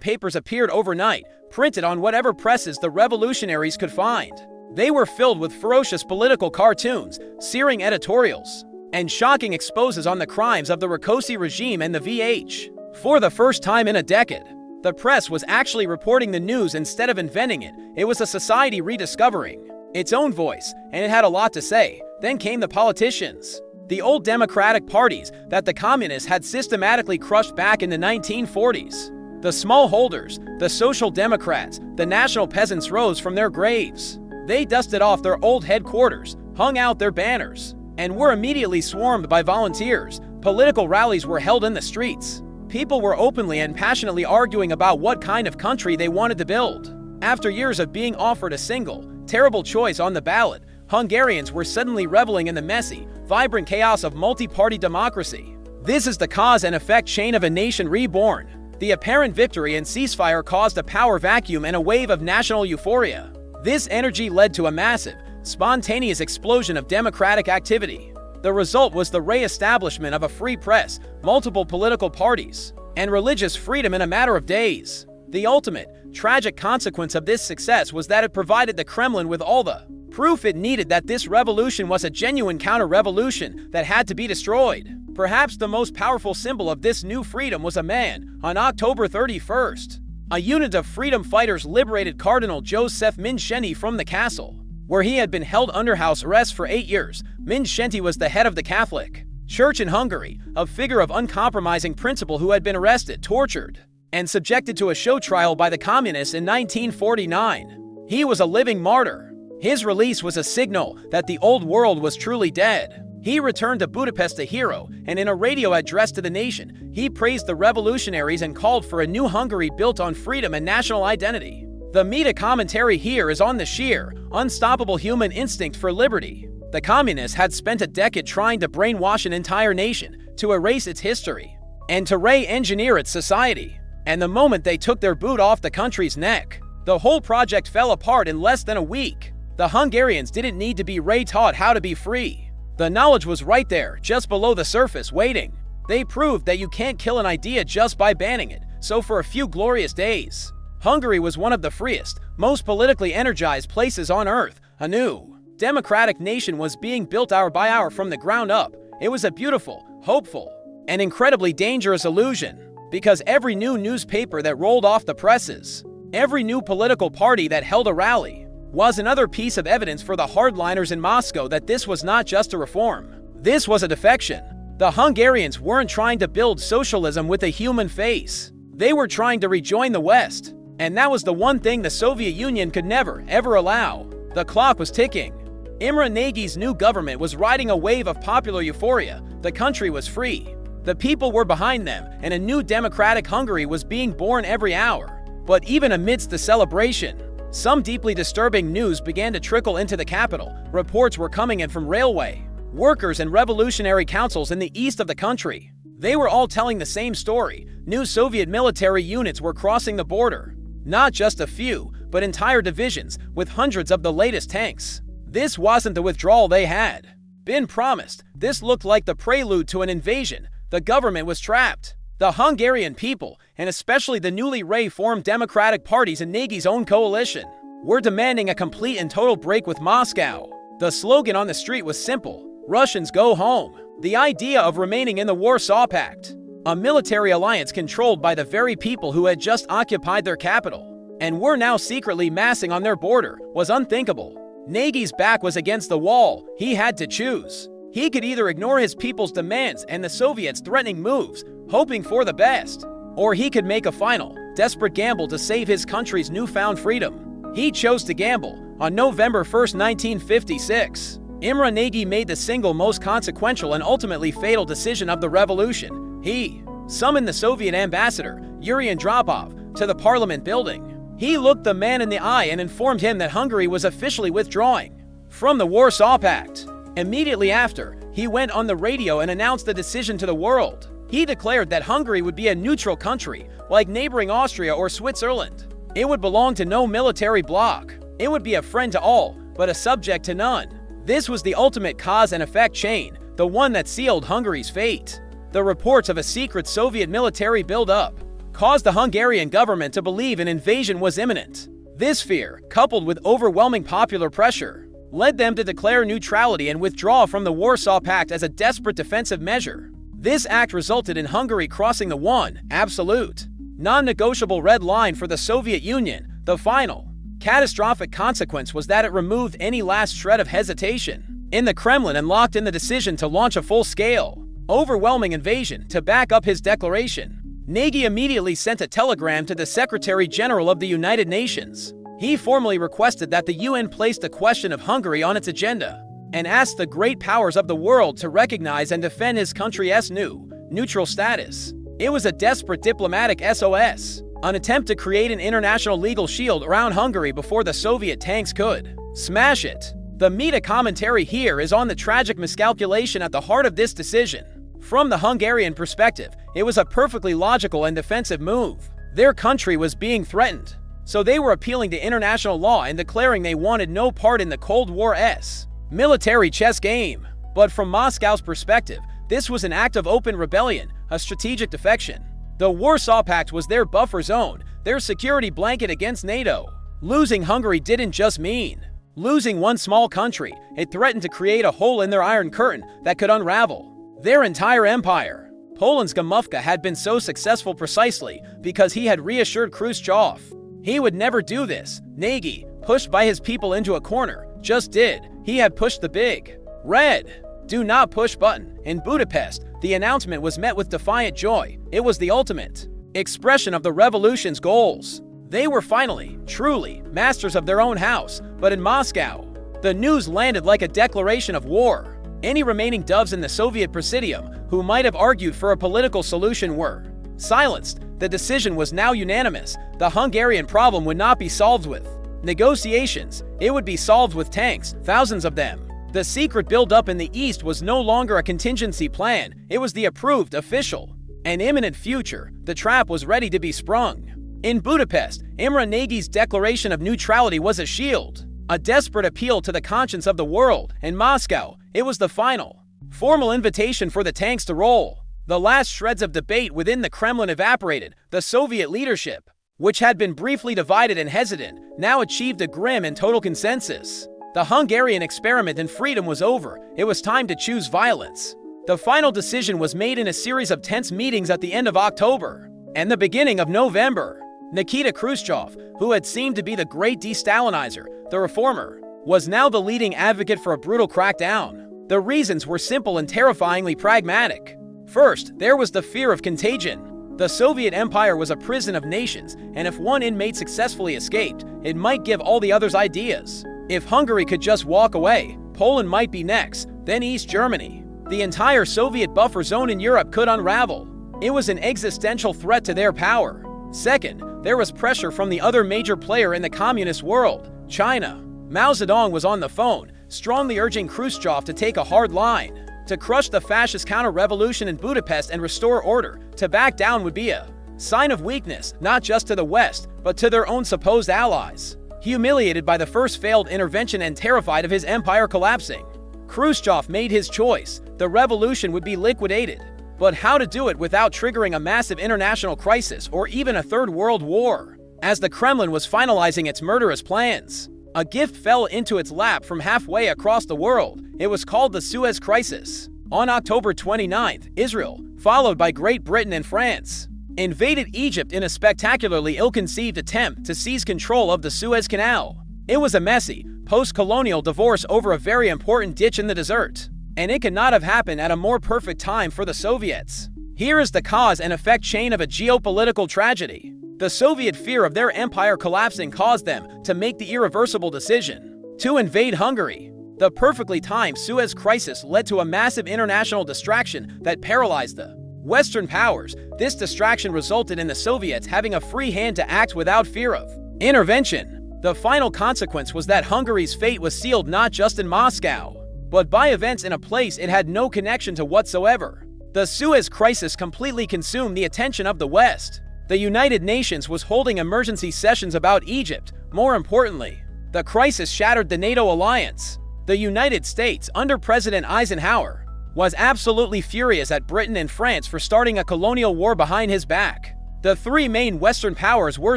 papers appeared overnight, printed on whatever presses the revolutionaries could find. They were filled with ferocious political cartoons, searing editorials, and shocking exposes on the crimes of the Rákosi regime and the VH. For the first time in a decade, the press was actually reporting the news instead of inventing it. It was a society rediscovering its own voice, and it had a lot to say. Then came the politicians. The old democratic parties that the communists had systematically crushed back in the 1940s. The smallholders, the social democrats, the national peasants rose from their graves. They dusted off their old headquarters, hung out their banners, and were immediately swarmed by volunteers. Political rallies were held in the streets. People were openly and passionately arguing about what kind of country they wanted to build. After years of being offered a single, terrible choice on the ballot, Hungarians were suddenly reveling in the messy, vibrant chaos of multi-party democracy. This is the cause and effect chain of a nation reborn. The apparent victory and ceasefire caused a power vacuum and a wave of national euphoria. This energy led to a massive, spontaneous explosion of democratic activity. The result was the re-establishment of a free press, multiple political parties, and religious freedom in a matter of days. The ultimate, tragic consequence of this success was that it provided the Kremlin with all the proof it needed that this revolution was a genuine counter-revolution that had to be destroyed. Perhaps the most powerful symbol of this new freedom was a man. On October 31st, a unit of freedom fighters liberated Cardinal Joseph Mindszenty from the castle, where he had been held under house arrest for 8 years. Mindszenty was the head of the Catholic Church in Hungary, a figure of uncompromising principle who had been arrested, tortured, and subjected to a show trial by the communists in 1949. He was a living martyr. His release was a signal that the old world was truly dead. He returned to Budapest a hero, and in a radio address to the nation, he praised the revolutionaries and called for a new Hungary built on freedom and national identity. The meta commentary here is on the sheer, unstoppable human instinct for liberty. The communists had spent a decade trying to brainwash an entire nation, to erase its history, and to re-engineer its society. And the moment they took their boot off the country's neck, the whole project fell apart in less than a week. The Hungarians didn't need to be re-taught how to be free. The knowledge was right there, just below the surface, waiting. They proved that you can't kill an idea just by banning it, so for a few glorious days, Hungary was one of the freest, most politically energized places on earth. A new, democratic nation was being built hour by hour from the ground up. It was a beautiful, hopeful, and incredibly dangerous illusion, because every new newspaper that rolled off the presses, every new political party that held a rally, was another piece of evidence for the hardliners in Moscow that this was not just a reform. This was a defection. The Hungarians weren't trying to build socialism with a human face. They were trying to rejoin the West. And that was the one thing the Soviet Union could never, ever allow. The clock was ticking. Imre Nagy's new government was riding a wave of popular euphoria. The country was free. The people were behind them, and a new democratic Hungary was being born every hour. But even amidst the celebration, some deeply disturbing news began to trickle into the capital. Reports were coming in from railway workers and revolutionary councils in the east of the country. They were all telling the same story. New Soviet military units were crossing the border. Not just a few, but entire divisions with hundreds of the latest tanks. This wasn't the withdrawal they had been promised. This looked like the prelude to an invasion. The government was trapped. The Hungarian people, and especially the newly reformed democratic parties in Nagy's own coalition, were demanding a complete and total break with Moscow. The slogan on the street was simple: Russians go home. The idea of remaining in the Warsaw Pact, a military alliance controlled by the very people who had just occupied their capital and were now secretly massing on their border, was unthinkable. Nagy's back was against the wall. He had to choose. He could either ignore his people's demands and the Soviets' threatening moves, hoping for the best, or he could make a final, desperate gamble to save his country's newfound freedom. He chose to gamble. On November 1st, 1956, Imre Nagy made the single most consequential and ultimately fatal decision of the revolution. He summoned the Soviet ambassador, Yuri Andropov, to the parliament building. He looked the man in the eye and informed him that Hungary was officially withdrawing from the Warsaw Pact. Immediately after, he went on the radio and announced the decision to the world. He declared that Hungary would be a neutral country, like neighboring Austria or Switzerland. It would belong to no military bloc. It would be a friend to all, but a subject to none. This was the ultimate cause and effect chain, the one that sealed Hungary's fate. The reports of a secret Soviet military buildup caused the Hungarian government to believe an invasion was imminent. This fear, coupled with overwhelming popular pressure, led them to declare neutrality and withdraw from the Warsaw Pact as a desperate defensive measure. This act resulted in Hungary crossing the one, absolute, non-negotiable red line for the Soviet Union. The final, catastrophic consequence was that it removed any last shred of hesitation in the Kremlin and locked in the decision to launch a full-scale, overwhelming invasion. To back up his declaration, Nagy immediately sent a telegram to the Secretary General of the United Nations. He formally requested that the UN place the question of Hungary on its agenda and asked the great powers of the world to recognize and defend his country's new, neutral status. It was a desperate diplomatic SOS, an attempt to create an international legal shield around Hungary before the Soviet tanks could smash it. The meta commentary here is on the tragic miscalculation at the heart of this decision. From the Hungarian perspective, it was a perfectly logical and defensive move. Their country was being threatened, so they were appealing to international law and declaring they wanted no part in the Cold War's military chess game. But from Moscow's perspective, this was an act of open rebellion, a strategic defection. The Warsaw Pact was their buffer zone, their security blanket against NATO. Losing Hungary didn't just mean losing one small country, it threatened to create a hole in their iron curtain that could unravel their entire empire. Poland's Gomulka had been so successful precisely because he had reassured Khrushchev he would never do this. Nagy, pushed by his people into a corner, just did. He had pushed the big red "do not push" button. In Budapest, the announcement was met with defiant joy. It was the ultimate expression of the revolution's goals. They were finally, truly, masters of their own house. But in Moscow, the news landed like a declaration of war. Any remaining doves in the Soviet Presidium who might have argued for a political solution were silenced. The decision was now unanimous. The Hungarian problem would not be solved with negotiations. It would be solved with tanks, thousands of them. The secret build-up in the East was no longer a contingency plan. It was the approved, official, and imminent future. The trap was ready to be sprung. In Budapest, Imre Nagy's declaration of neutrality was a shield, a desperate appeal to the conscience of the world. In Moscow, it was the final, formal invitation for the tanks to roll. The last shreds of debate within the Kremlin evaporated. The Soviet leadership, which had been briefly divided and hesitant, now achieved a grim and total consensus. The Hungarian experiment in freedom was over. It was time to choose violence. The final decision was made in a series of tense meetings at the end of October and the beginning of November. Nikita Khrushchev, who had seemed to be the great de-Stalinizer, the reformer, was now the leading advocate for a brutal crackdown. The reasons were simple and terrifyingly pragmatic. First, there was the fear of contagion. The Soviet Empire was a prison of nations, and if one inmate successfully escaped, it might give all the others ideas. If Hungary could just walk away, Poland might be next, then East Germany. The entire Soviet buffer zone in Europe could unravel. It was an existential threat to their power. Second, there was pressure from the other major player in the communist world, China. Mao Zedong was on the phone, strongly urging Khrushchev to take a hard line. To crush the fascist counter-revolution in Budapest and restore order, to back down would be a sign of weakness, not just to the West, but to their own supposed allies. Humiliated by the first failed intervention and terrified of his empire collapsing, Khrushchev made his choice. The revolution would be liquidated. But how to do it without triggering a massive international crisis or even a third world war? As the Kremlin was finalizing its murderous plans, a gift fell into its lap from halfway across the world. It was called the Suez Crisis. On October 29th, Israel, followed by Great Britain and France, invaded Egypt in a spectacularly ill-conceived attempt to seize control of the Suez Canal. It was a messy, post-colonial divorce over a very important ditch in the desert, and it could not have happened at a more perfect time for the Soviets. Here is the cause and effect chain of a geopolitical tragedy. The Soviet fear of their empire collapsing caused them to make the irreversible decision to invade Hungary. The perfectly timed Suez Crisis led to a massive international distraction that paralyzed the Western powers. This distraction resulted in the Soviets having a free hand to act without fear of intervention. The final consequence was that Hungary's fate was sealed not just in Moscow, but by events in a place it had no connection to whatsoever. The Suez Crisis completely consumed the attention of the West. The United Nations was holding emergency sessions about Egypt. More importantly, the crisis shattered the NATO alliance. The United States, under President Eisenhower, was absolutely furious at Britain and France for starting a colonial war behind his back. The three main Western powers were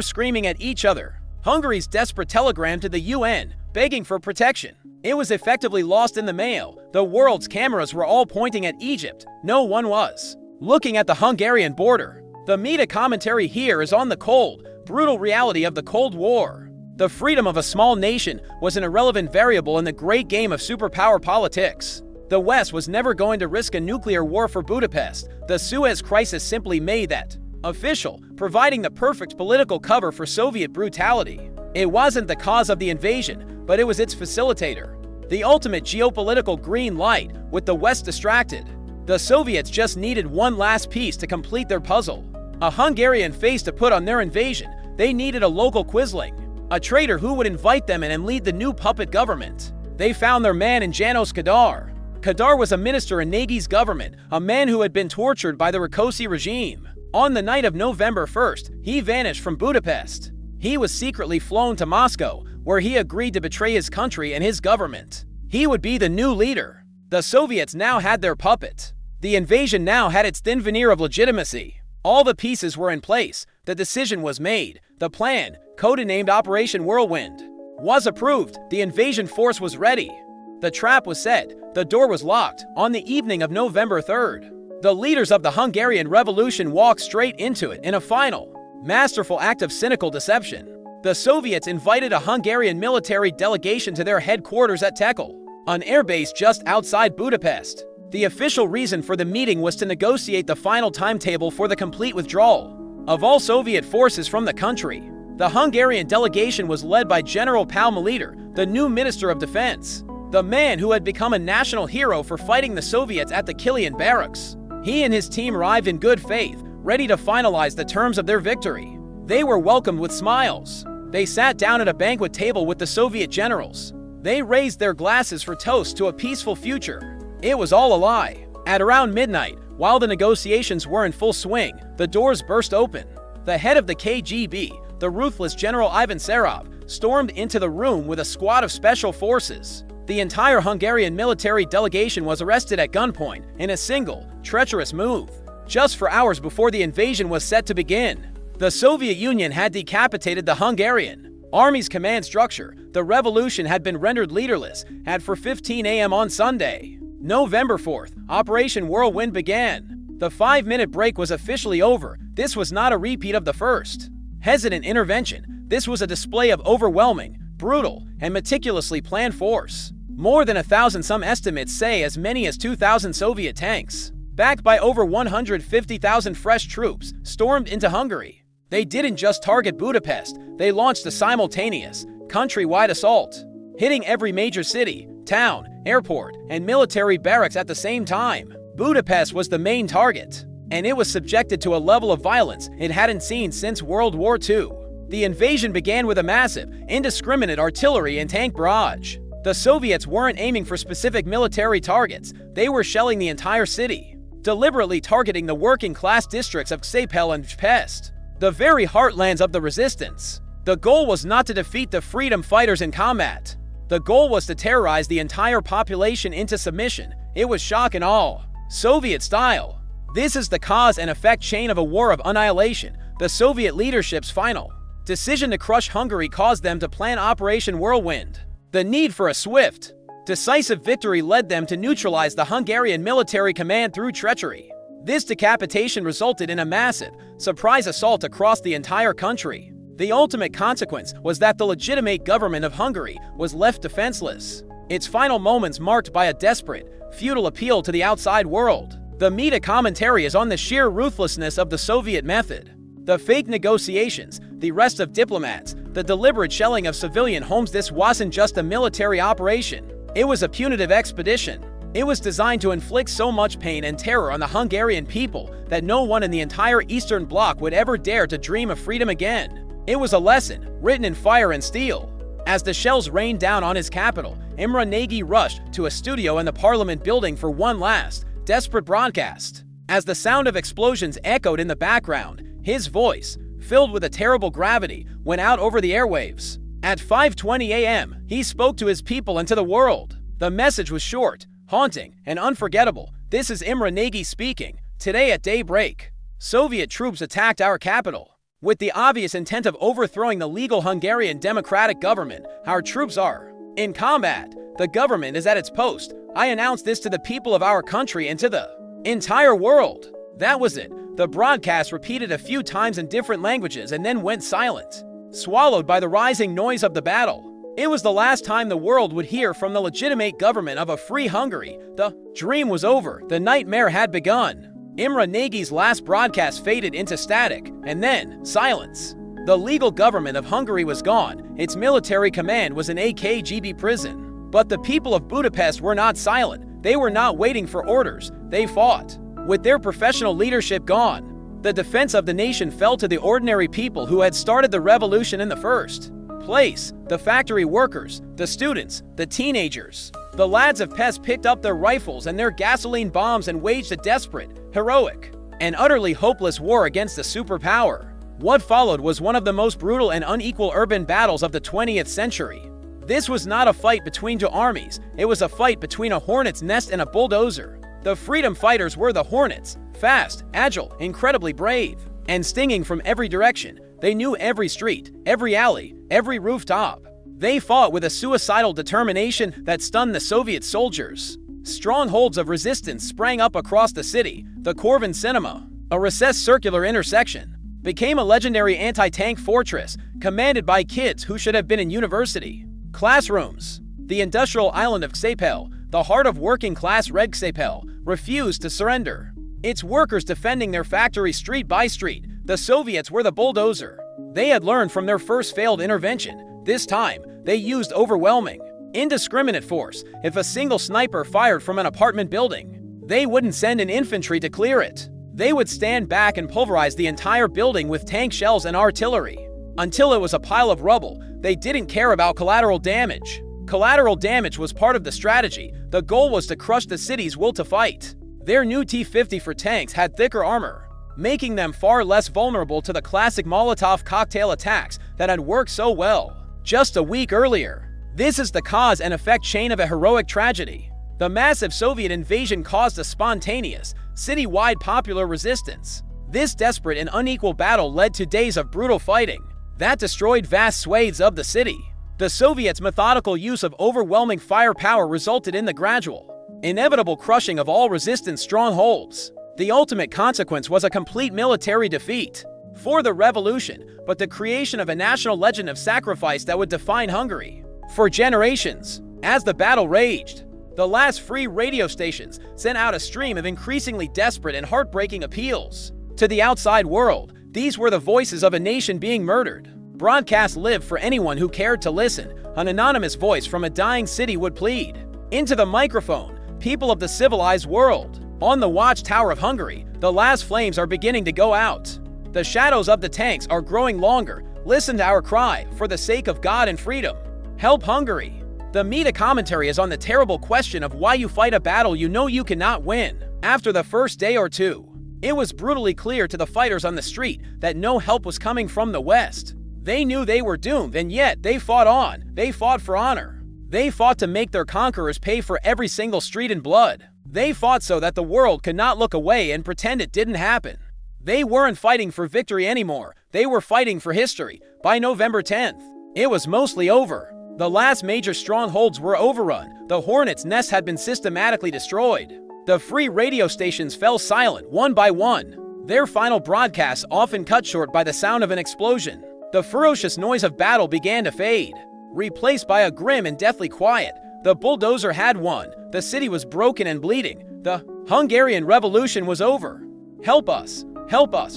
screaming at each other. Hungary's desperate telegram to the UN, begging for protection. It was effectively lost in the mail. The world's cameras were all pointing at Egypt. No one was looking at the Hungarian border. The meta commentary here is on the cold, brutal reality of the Cold War. The freedom of a small nation was an irrelevant variable in the great game of superpower politics. The West was never going to risk a nuclear war for Budapest. The Suez Crisis simply made that official, providing the perfect political cover for Soviet brutality. It wasn't the cause of the invasion, but it was its facilitator. The ultimate geopolitical green light, with the West distracted. The Soviets just needed one last piece to complete their puzzle. A Hungarian face to put on their invasion. They needed a local Quisling, a traitor who would invite them in and lead the new puppet government. They found their man in Janos Kadar. Kadar was a minister in Nagy's government, a man who had been tortured by the Rákosi regime. On the night of November 1st, he vanished from Budapest. He was secretly flown to Moscow, where he agreed to betray his country and his government. He would be the new leader. The Soviets now had their puppet. The invasion now had its thin veneer of legitimacy. All the pieces were in place. The decision was made. The plan, codenamed Operation Whirlwind, was approved. The invasion force was ready. The trap was set. The door was locked. On the evening of November 3rd, the leaders of the Hungarian Revolution walked straight into it in a final, masterful act of cynical deception. The Soviets invited a Hungarian military delegation to their headquarters at Tekel, an airbase just outside Budapest. The official reason for the meeting was to negotiate the final timetable for the complete withdrawal of all Soviet forces from the country. The Hungarian delegation was led by General Paul Meliter, the new Minister of Defense, the man who had become a national hero for fighting the Soviets at the Kilian barracks. He and his team arrived in good faith, ready to finalize the terms of their victory. They were welcomed with smiles. They sat down at a banquet table with the Soviet generals. They raised their glasses for toast to a peaceful future. It was all a lie. At around midnight, while the negotiations were in full swing, the doors burst open. The head of the KGB, the ruthless General Ivan Serov, stormed into the room with a squad of special forces. The entire Hungarian military delegation was arrested at gunpoint in a single, treacherous move. Just 4 hours before the invasion was set to begin, the Soviet Union had decapitated the Hungarian army's command structure. The revolution had been rendered leaderless at 4:15 a.m. on Sunday, November 4th. Operation Whirlwind began. The 5-minute break was officially over. This was not a repeat of the first hesitant intervention. This was a display of overwhelming, brutal, and meticulously planned force. More than 1,000, some estimates say as many as 2,000 Soviet tanks, backed by over 150,000 fresh troops, stormed into Hungary. They didn't just target Budapest, they launched a simultaneous, countrywide assault, hitting every major city, town, airport, and military barracks at the same time. Budapest was the main target, and it was subjected to a level of violence it hadn't seen since World War II. The invasion began with a massive, indiscriminate artillery and tank barrage. The Soviets weren't aiming for specific military targets, they were shelling the entire city, deliberately targeting the working-class districts of Csepel and Pest, the very heartlands of the resistance. The goal was not to defeat the freedom fighters in combat. The goal was to terrorize the entire population into submission. It was shock and awe, Soviet style. This is the cause and effect chain of a war of annihilation. The Soviet leadership's final decision to crush Hungary caused them to plan Operation Whirlwind. The need for a swift, decisive victory led them to neutralize the Hungarian military command through treachery. This decapitation resulted in a massive, surprise assault across the entire country. The ultimate consequence was that the legitimate government of Hungary was left defenseless, its final moments marked by a desperate, futile appeal to the outside world. The media commentary is on the sheer ruthlessness of the Soviet method. The fake negotiations, the arrest of diplomats, the deliberate shelling of civilian homes. This wasn't just a military operation. It was a punitive expedition. It was designed to inflict so much pain and terror on the Hungarian people that no one in the entire Eastern Bloc would ever dare to dream of freedom again. It was a lesson, written in fire and steel. As the shells rained down on his capital, Imre Nagy rushed to a studio in the Parliament building for one last, desperate broadcast. As the sound of explosions echoed in the background, his voice, filled with a terrible gravity, went out over the airwaves. At 5:20 a.m., he spoke to his people and to the world. The message was short, haunting, and unforgettable. This is Imre Nagy speaking. Today at daybreak, Soviet troops attacked our capital, with the obvious intent of overthrowing the legal Hungarian democratic government. Our troops are in combat. The government is at its post. I announced this to the people of our country and to the entire world. That was it. The broadcast repeated a few times in different languages and then went silent, swallowed by the rising noise of the battle. It was the last time the world would hear from the legitimate government of a free Hungary. The dream was over. The nightmare had begun. Imre Nagy's last broadcast faded into static, and then silence. The legal government of Hungary was gone. Its military command was in a KGB prison. But the people of Budapest were not silent. They were not waiting for orders. They fought. With their professional leadership gone, the defense of the nation fell to the ordinary people who had started the revolution in the first place. The factory workers, the students, the teenagers, The lads of Pest picked up their rifles and their gasoline bombs and waged a desperate, heroic, and utterly hopeless war against a superpower. What followed was one of the most brutal and unequal urban battles of the 20th century. This was not a fight between two armies, it was a fight between a hornet's nest and a bulldozer. The freedom fighters were the Hornets, fast, agile, incredibly brave, and stinging from every direction. They knew every street, every alley, every rooftop. They fought with a suicidal determination that stunned the Soviet soldiers. Strongholds of resistance sprang up across the city. The Corvin Cinema, a recessed circular intersection, became a legendary anti-tank fortress commanded by kids who should have been in university. Classrooms. The industrial island of Csepel, the heart of working-class Red Csepel, refused to surrender. Its workers defending their factory street by street. The Soviets were the bulldozer. They had learned from their first failed intervention. This time, they used overwhelming, indiscriminate force. If a single sniper fired from an apartment building, they wouldn't send an infantry to clear it. They would stand back and pulverize the entire building with tank shells and artillery. Until it was a pile of rubble, they didn't care about collateral damage. Collateral damage was part of the strategy. The goal was to crush the city's will to fight. Their new T-54 tanks had thicker armor, making them far less vulnerable to the classic Molotov cocktail attacks that had worked so well just a week earlier. This is the cause and effect chain of a heroic tragedy. The massive Soviet invasion caused a spontaneous, city-wide popular resistance. This desperate and unequal battle led to days of brutal fighting that destroyed vast swathes of the city. The Soviets' methodical use of overwhelming firepower resulted in the gradual, inevitable crushing of all resistance strongholds. The ultimate consequence was a complete military defeat for the revolution, but the creation of a national legend of sacrifice that would define Hungary for generations. As the battle raged, the last free radio stations sent out a stream of increasingly desperate and heartbreaking appeals to the outside world. These were the voices of a nation being murdered. Broadcasts lived for anyone who cared to listen. An anonymous voice from a dying city would plead into the microphone, "People of the civilized world, on the watchtower of Hungary, the last flames are beginning to go out. The shadows of the tanks are growing longer. Listen to our cry, for the sake of God and freedom. Help Hungary." The meta commentary is on the terrible question of why you fight a battle you know you cannot win. After the first day or two, it was brutally clear to the fighters on the street that no help was coming from the West. They knew they were doomed, and yet they fought on. They fought for honor. They fought to make their conquerors pay for every single street in blood. They fought so that the world could not look away and pretend it didn't happen. They weren't fighting for victory anymore. They were fighting for history. By November 10th, it was mostly over. The last major strongholds were overrun. The Hornets' nest had been systematically destroyed. The free radio stations fell silent one by one, their final broadcasts often cut short by the sound of an explosion. The ferocious noise of battle began to fade, replaced by a grim and deathly quiet. The bulldozer had won. The city was broken and bleeding. The Hungarian Revolution was over. Help us,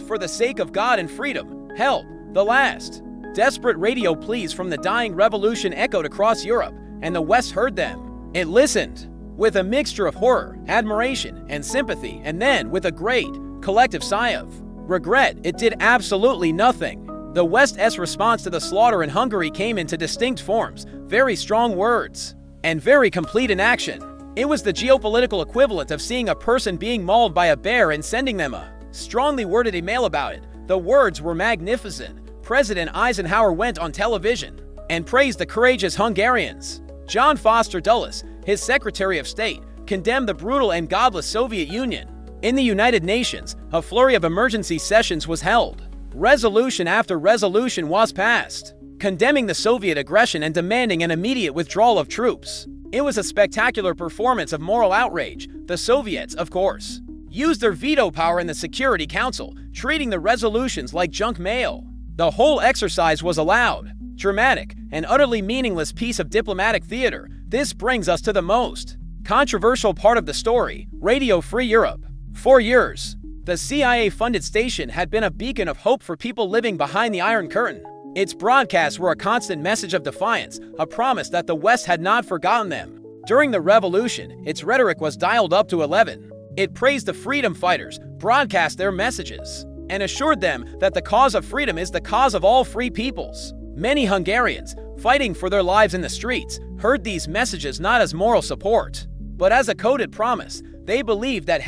for the sake of God and freedom. Help. The last desperate radio pleas from the dying revolution echoed across Europe, and the West heard them. It listened with a mixture of horror, admiration, and sympathy, and then with a great, collective sigh of regret. It did absolutely nothing. The West's response to the slaughter in Hungary came into distinct forms, very strong words, and very complete in action. It was the geopolitical equivalent of seeing a person being mauled by a bear and sending them a strongly worded email about it. The words were magnificent. President Eisenhower went on television and praised the courageous Hungarians. John Foster Dulles, his Secretary of State, condemned the brutal and godless Soviet Union. In the United Nations, a flurry of emergency sessions was held. Resolution after resolution was passed, condemning the Soviet aggression and demanding an immediate withdrawal of troops. It was a spectacular performance of moral outrage. The Soviets, of course, used their veto power in the Security Council, treating the resolutions like junk mail. The whole exercise was a loud, dramatic, and utterly meaningless piece of diplomatic theater. This brings us to the most controversial part of the story: Radio Free Europe. For years, the CIA-funded station had been a beacon of hope for people living behind the Iron Curtain. Its broadcasts were a constant message of defiance, a promise that the West had not forgotten them. During the revolution, its rhetoric was dialed up to 11. It praised the freedom fighters, broadcast their messages, and assured them that the cause of freedom is the cause of all free peoples. Many Hungarians, fighting for their lives in the streets, heard these messages not as moral support, but as a coded promise. They believed that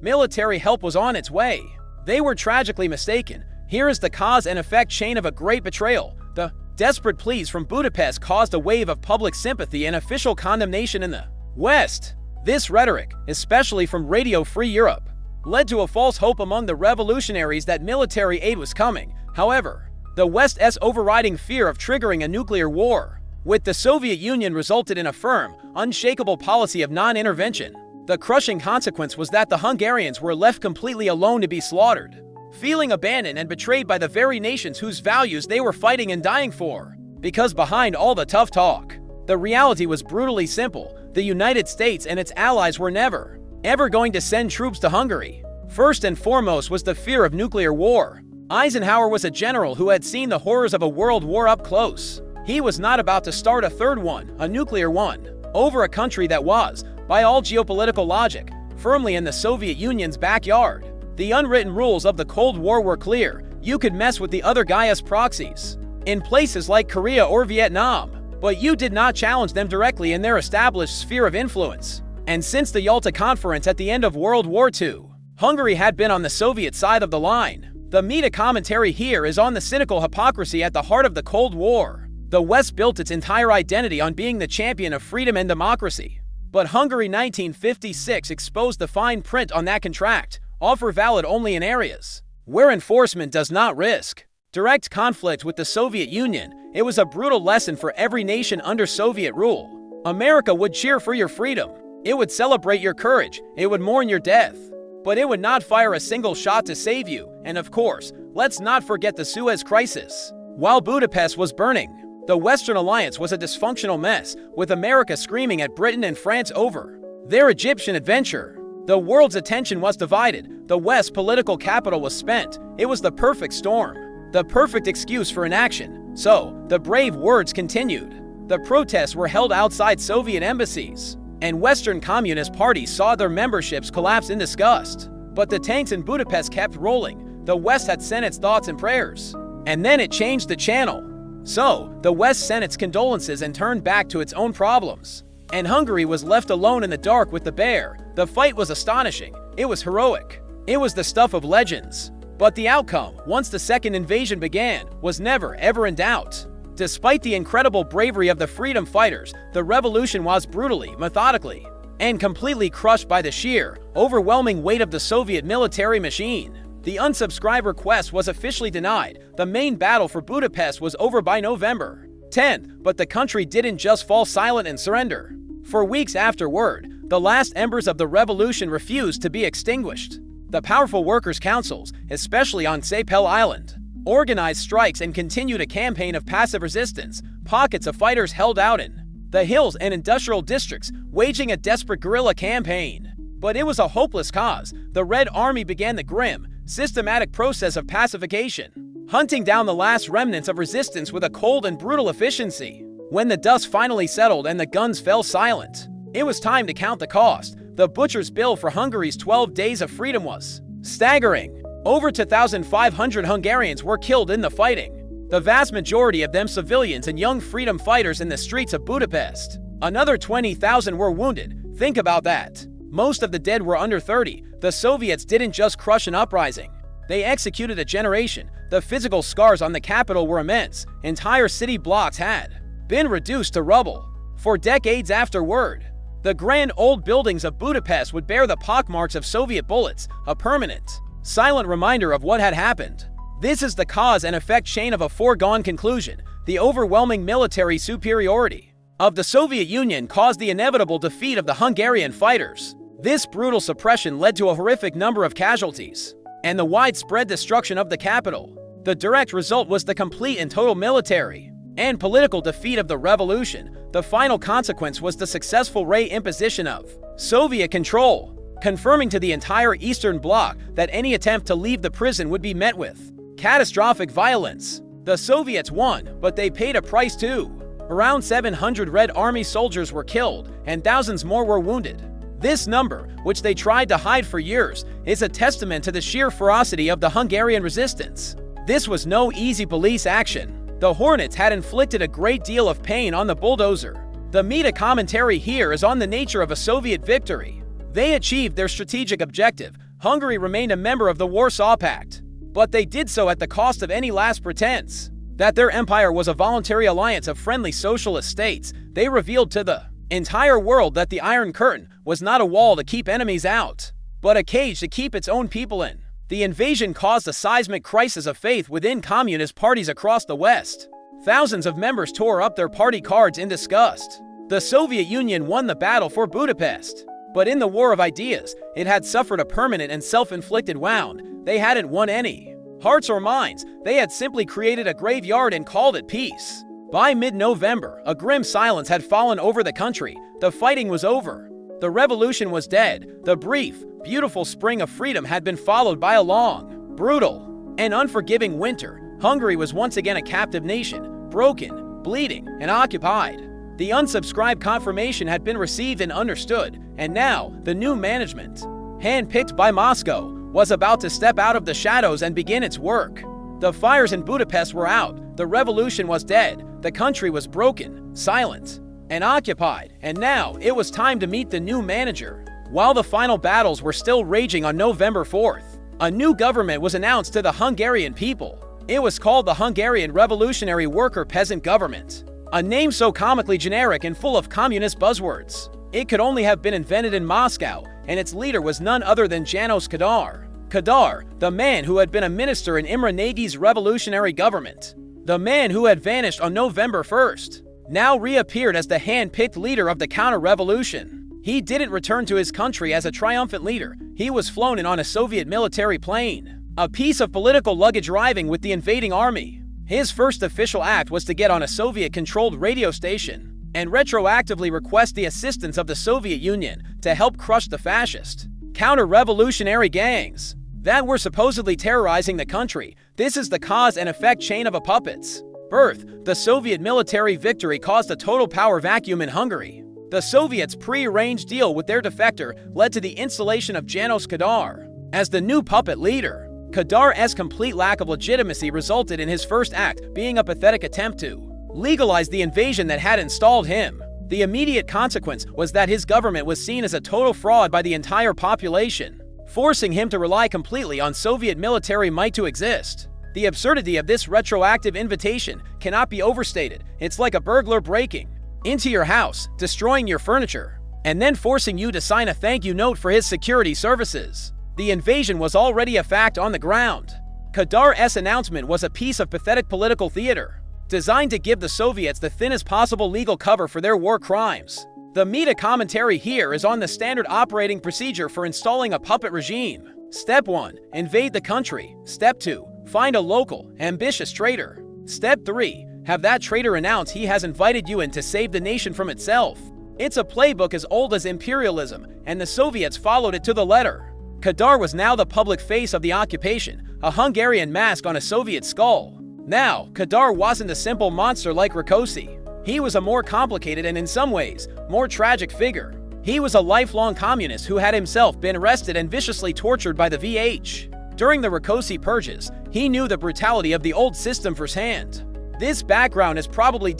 military help was on its way. They were tragically mistaken. Here is the cause and effect chain of a great betrayal. The desperate pleas from Budapest caused a wave of public sympathy and official condemnation in the West. This rhetoric, especially from Radio Free Europe, led to a false hope among the revolutionaries that military aid was coming. However, the West's overriding fear of triggering a nuclear war with the Soviet Union resulted in a firm, unshakable policy of non-intervention. The crushing consequence was that the Hungarians were left completely alone to be slaughtered, feeling abandoned and betrayed by the very nations whose values they were fighting and dying for. Because behind all the tough talk, the reality was brutally simple. The United States and its allies were never, ever going to send troops to Hungary. First and foremost was the fear of nuclear war. Eisenhower was a general who had seen the horrors of a world war up close. He was not about to start a third one, a nuclear one, over a country that was, by all geopolitical logic, firmly in the Soviet Union's backyard. The unwritten rules of the Cold War were clear. You could mess with the other guy as proxies in places like Korea or Vietnam, but you did not challenge them directly in their established sphere of influence. And since the Yalta Conference at the end of World War II, Hungary had been on the Soviet side of the line. The meta commentary here is on the cynical hypocrisy at the heart of the Cold War. The West built its entire identity on being the champion of freedom and democracy. But Hungary 1956 exposed the fine print on that contract, offer valid only in areas where enforcement does not risk direct conflict with the Soviet Union. It was a brutal lesson for every nation under Soviet rule. America would cheer for your freedom. It would celebrate your courage. It would mourn your death. But it would not fire a single shot to save you. And of course, let's not forget the Suez Crisis. While Budapest was burning, the Western alliance was a dysfunctional mess, with America screaming at Britain and France over their Egyptian adventure. The world's attention was divided. The West's political capital was spent. It was the perfect storm, the perfect excuse for inaction. So, the brave words continued. The protests were held outside Soviet embassies, and Western communist parties saw their memberships collapse in disgust. But the tanks in Budapest kept rolling. The West had sent its thoughts and prayers. And then it changed the channel. So, the West sent its condolences and turned back to its own problems. And Hungary was left alone in the dark with the bear. The fight was astonishing. It was heroic. It was the stuff of legends. But the outcome, once the second invasion began, was never, ever in doubt. Despite the incredible bravery of the freedom fighters, the revolution was brutally, methodically, and completely crushed by the sheer, overwhelming weight of the Soviet military machine. The unsubscribe request was officially denied. The main battle for Budapest was over by November 10th, but the country didn't just fall silent and surrender. For weeks afterward, the last embers of the revolution refused to be extinguished. The powerful workers' councils, especially on Sapel Island, organized strikes and continued a campaign of passive resistance. Pockets of fighters held out in the hills and industrial districts, waging a desperate guerrilla campaign. But it was a hopeless cause. The Red Army began the grim, systematic process of pacification, hunting down the last remnants of resistance with a cold and brutal efficiency. When the dust finally settled and the guns fell silent, it was time to count the cost. The butcher's bill for Hungary's 12 days of freedom was staggering. Over 2,500 Hungarians were killed in the fighting, the vast majority of them civilians and young freedom fighters in the streets of Budapest. Another 20,000 were wounded. Think about that. Most of the dead were under 30. The Soviets didn't just crush an uprising. They executed a generation. The physical scars on the capital were immense. Entire city blocks had been reduced to rubble. For decades afterward, the grand old buildings of Budapest would bear the pockmarks of Soviet bullets, a permanent, silent reminder of what had happened. This is the cause and effect chain of a foregone conclusion. The overwhelming military superiority of the Soviet Union caused the inevitable defeat of the Hungarian fighters. This brutal suppression led to a horrific number of casualties and the widespread destruction of the capital. The direct result was the complete and total military and political defeat of the revolution. The final consequence was the successful reimposition of Soviet control, confirming to the entire Eastern Bloc that any attempt to leave the prison would be met with catastrophic violence. The Soviets won, but they paid a price too. Around 700 Red Army soldiers were killed, and thousands more were wounded. This number, which they tried to hide for years, is a testament to the sheer ferocity of the Hungarian resistance. This was no easy police action. The Hornets had inflicted a great deal of pain on the bulldozer. The meta commentary here is on the nature of a Soviet victory. They achieved their strategic objective. Hungary remained a member of the Warsaw Pact, but they did so at the cost of any last pretense that their empire was a voluntary alliance of friendly socialist states. They revealed to the entire world that the Iron Curtain was not a wall to keep enemies out, but a cage to keep its own people in. The invasion caused a seismic crisis of faith within communist parties across the West. Thousands of members tore up their party cards in disgust. The Soviet Union won the battle for Budapest, but in the war of ideas, it had suffered a permanent and self-inflicted wound. They hadn't won any hearts or minds. They had simply created a graveyard and called it peace. By mid-November, a grim silence had fallen over the country. The fighting was over. The revolution was dead. The brief, beautiful spring of freedom had been followed by a long, brutal, and unforgiving winter. Hungary was once again a captive nation, broken, bleeding, and occupied. The unsubscribed confirmation had been received and understood, and now the new management, handpicked by Moscow, was about to step out of the shadows and begin its work. The fires in Budapest were out. The revolution was dead. The country was broken, silent, and occupied, and now it was time to meet the new manager. While the final battles were still raging on November 4th, a new government was announced to the Hungarian people. It was called the Hungarian Revolutionary Worker Peasant Government, a name so comically generic and full of communist buzzwords. It could only have been invented in Moscow, and its leader was none other than Janos Kadar. Kadar, the man who had been a minister in Imre Nagy's revolutionary government, the man who had vanished on November 1st, now reappeared as the hand-picked leader of the counter-revolution. He didn't return to his country as a triumphant leader. He was flown in on a Soviet military plane, a piece of political luggage arriving with the invading army. His first official act was to get on a Soviet-controlled radio station and retroactively request the assistance of the Soviet Union to help crush the fascist, counter-revolutionary gangs that were supposedly terrorizing the country. This is the cause and effect chain of a puppet's birth. The Soviet military victory caused a total power vacuum in Hungary. The Soviets' pre-arranged deal with their defector led to the installation of Janos Kadar as the new puppet leader. Kadar's complete lack of legitimacy resulted in his first act being a pathetic attempt to legalize the invasion that had installed him. The immediate consequence was that his government was seen as a total fraud by the entire population, forcing him to rely completely on Soviet military might to exist. The absurdity of this retroactive invitation cannot be overstated. It's like a burglar breaking into your house, destroying your furniture, and then forcing you to sign a thank you note for his security services. The invasion was already a fact on the ground. Kadar's announcement was a piece of pathetic political theater, designed to give the Soviets the thinnest possible legal cover for their war crimes. The meta commentary here is on the standard operating procedure for installing a puppet regime. Step 1. Invade the country. Step 2. Find a local, ambitious traitor. Step 3. Have that traitor announce he has invited you in to save the nation from itself. It's a playbook as old as imperialism, and the Soviets followed it to the letter. Kadar was now the public face of the occupation, a Hungarian mask on a Soviet skull. Now, Kadar wasn't a simple monster like Rákosi. He was a more complicated and in some ways, more tragic figure. He was a lifelong communist who had himself been arrested and viciously tortured by the VH. During the Rákosi purges, he knew the brutality of the old system firsthand. This background is probably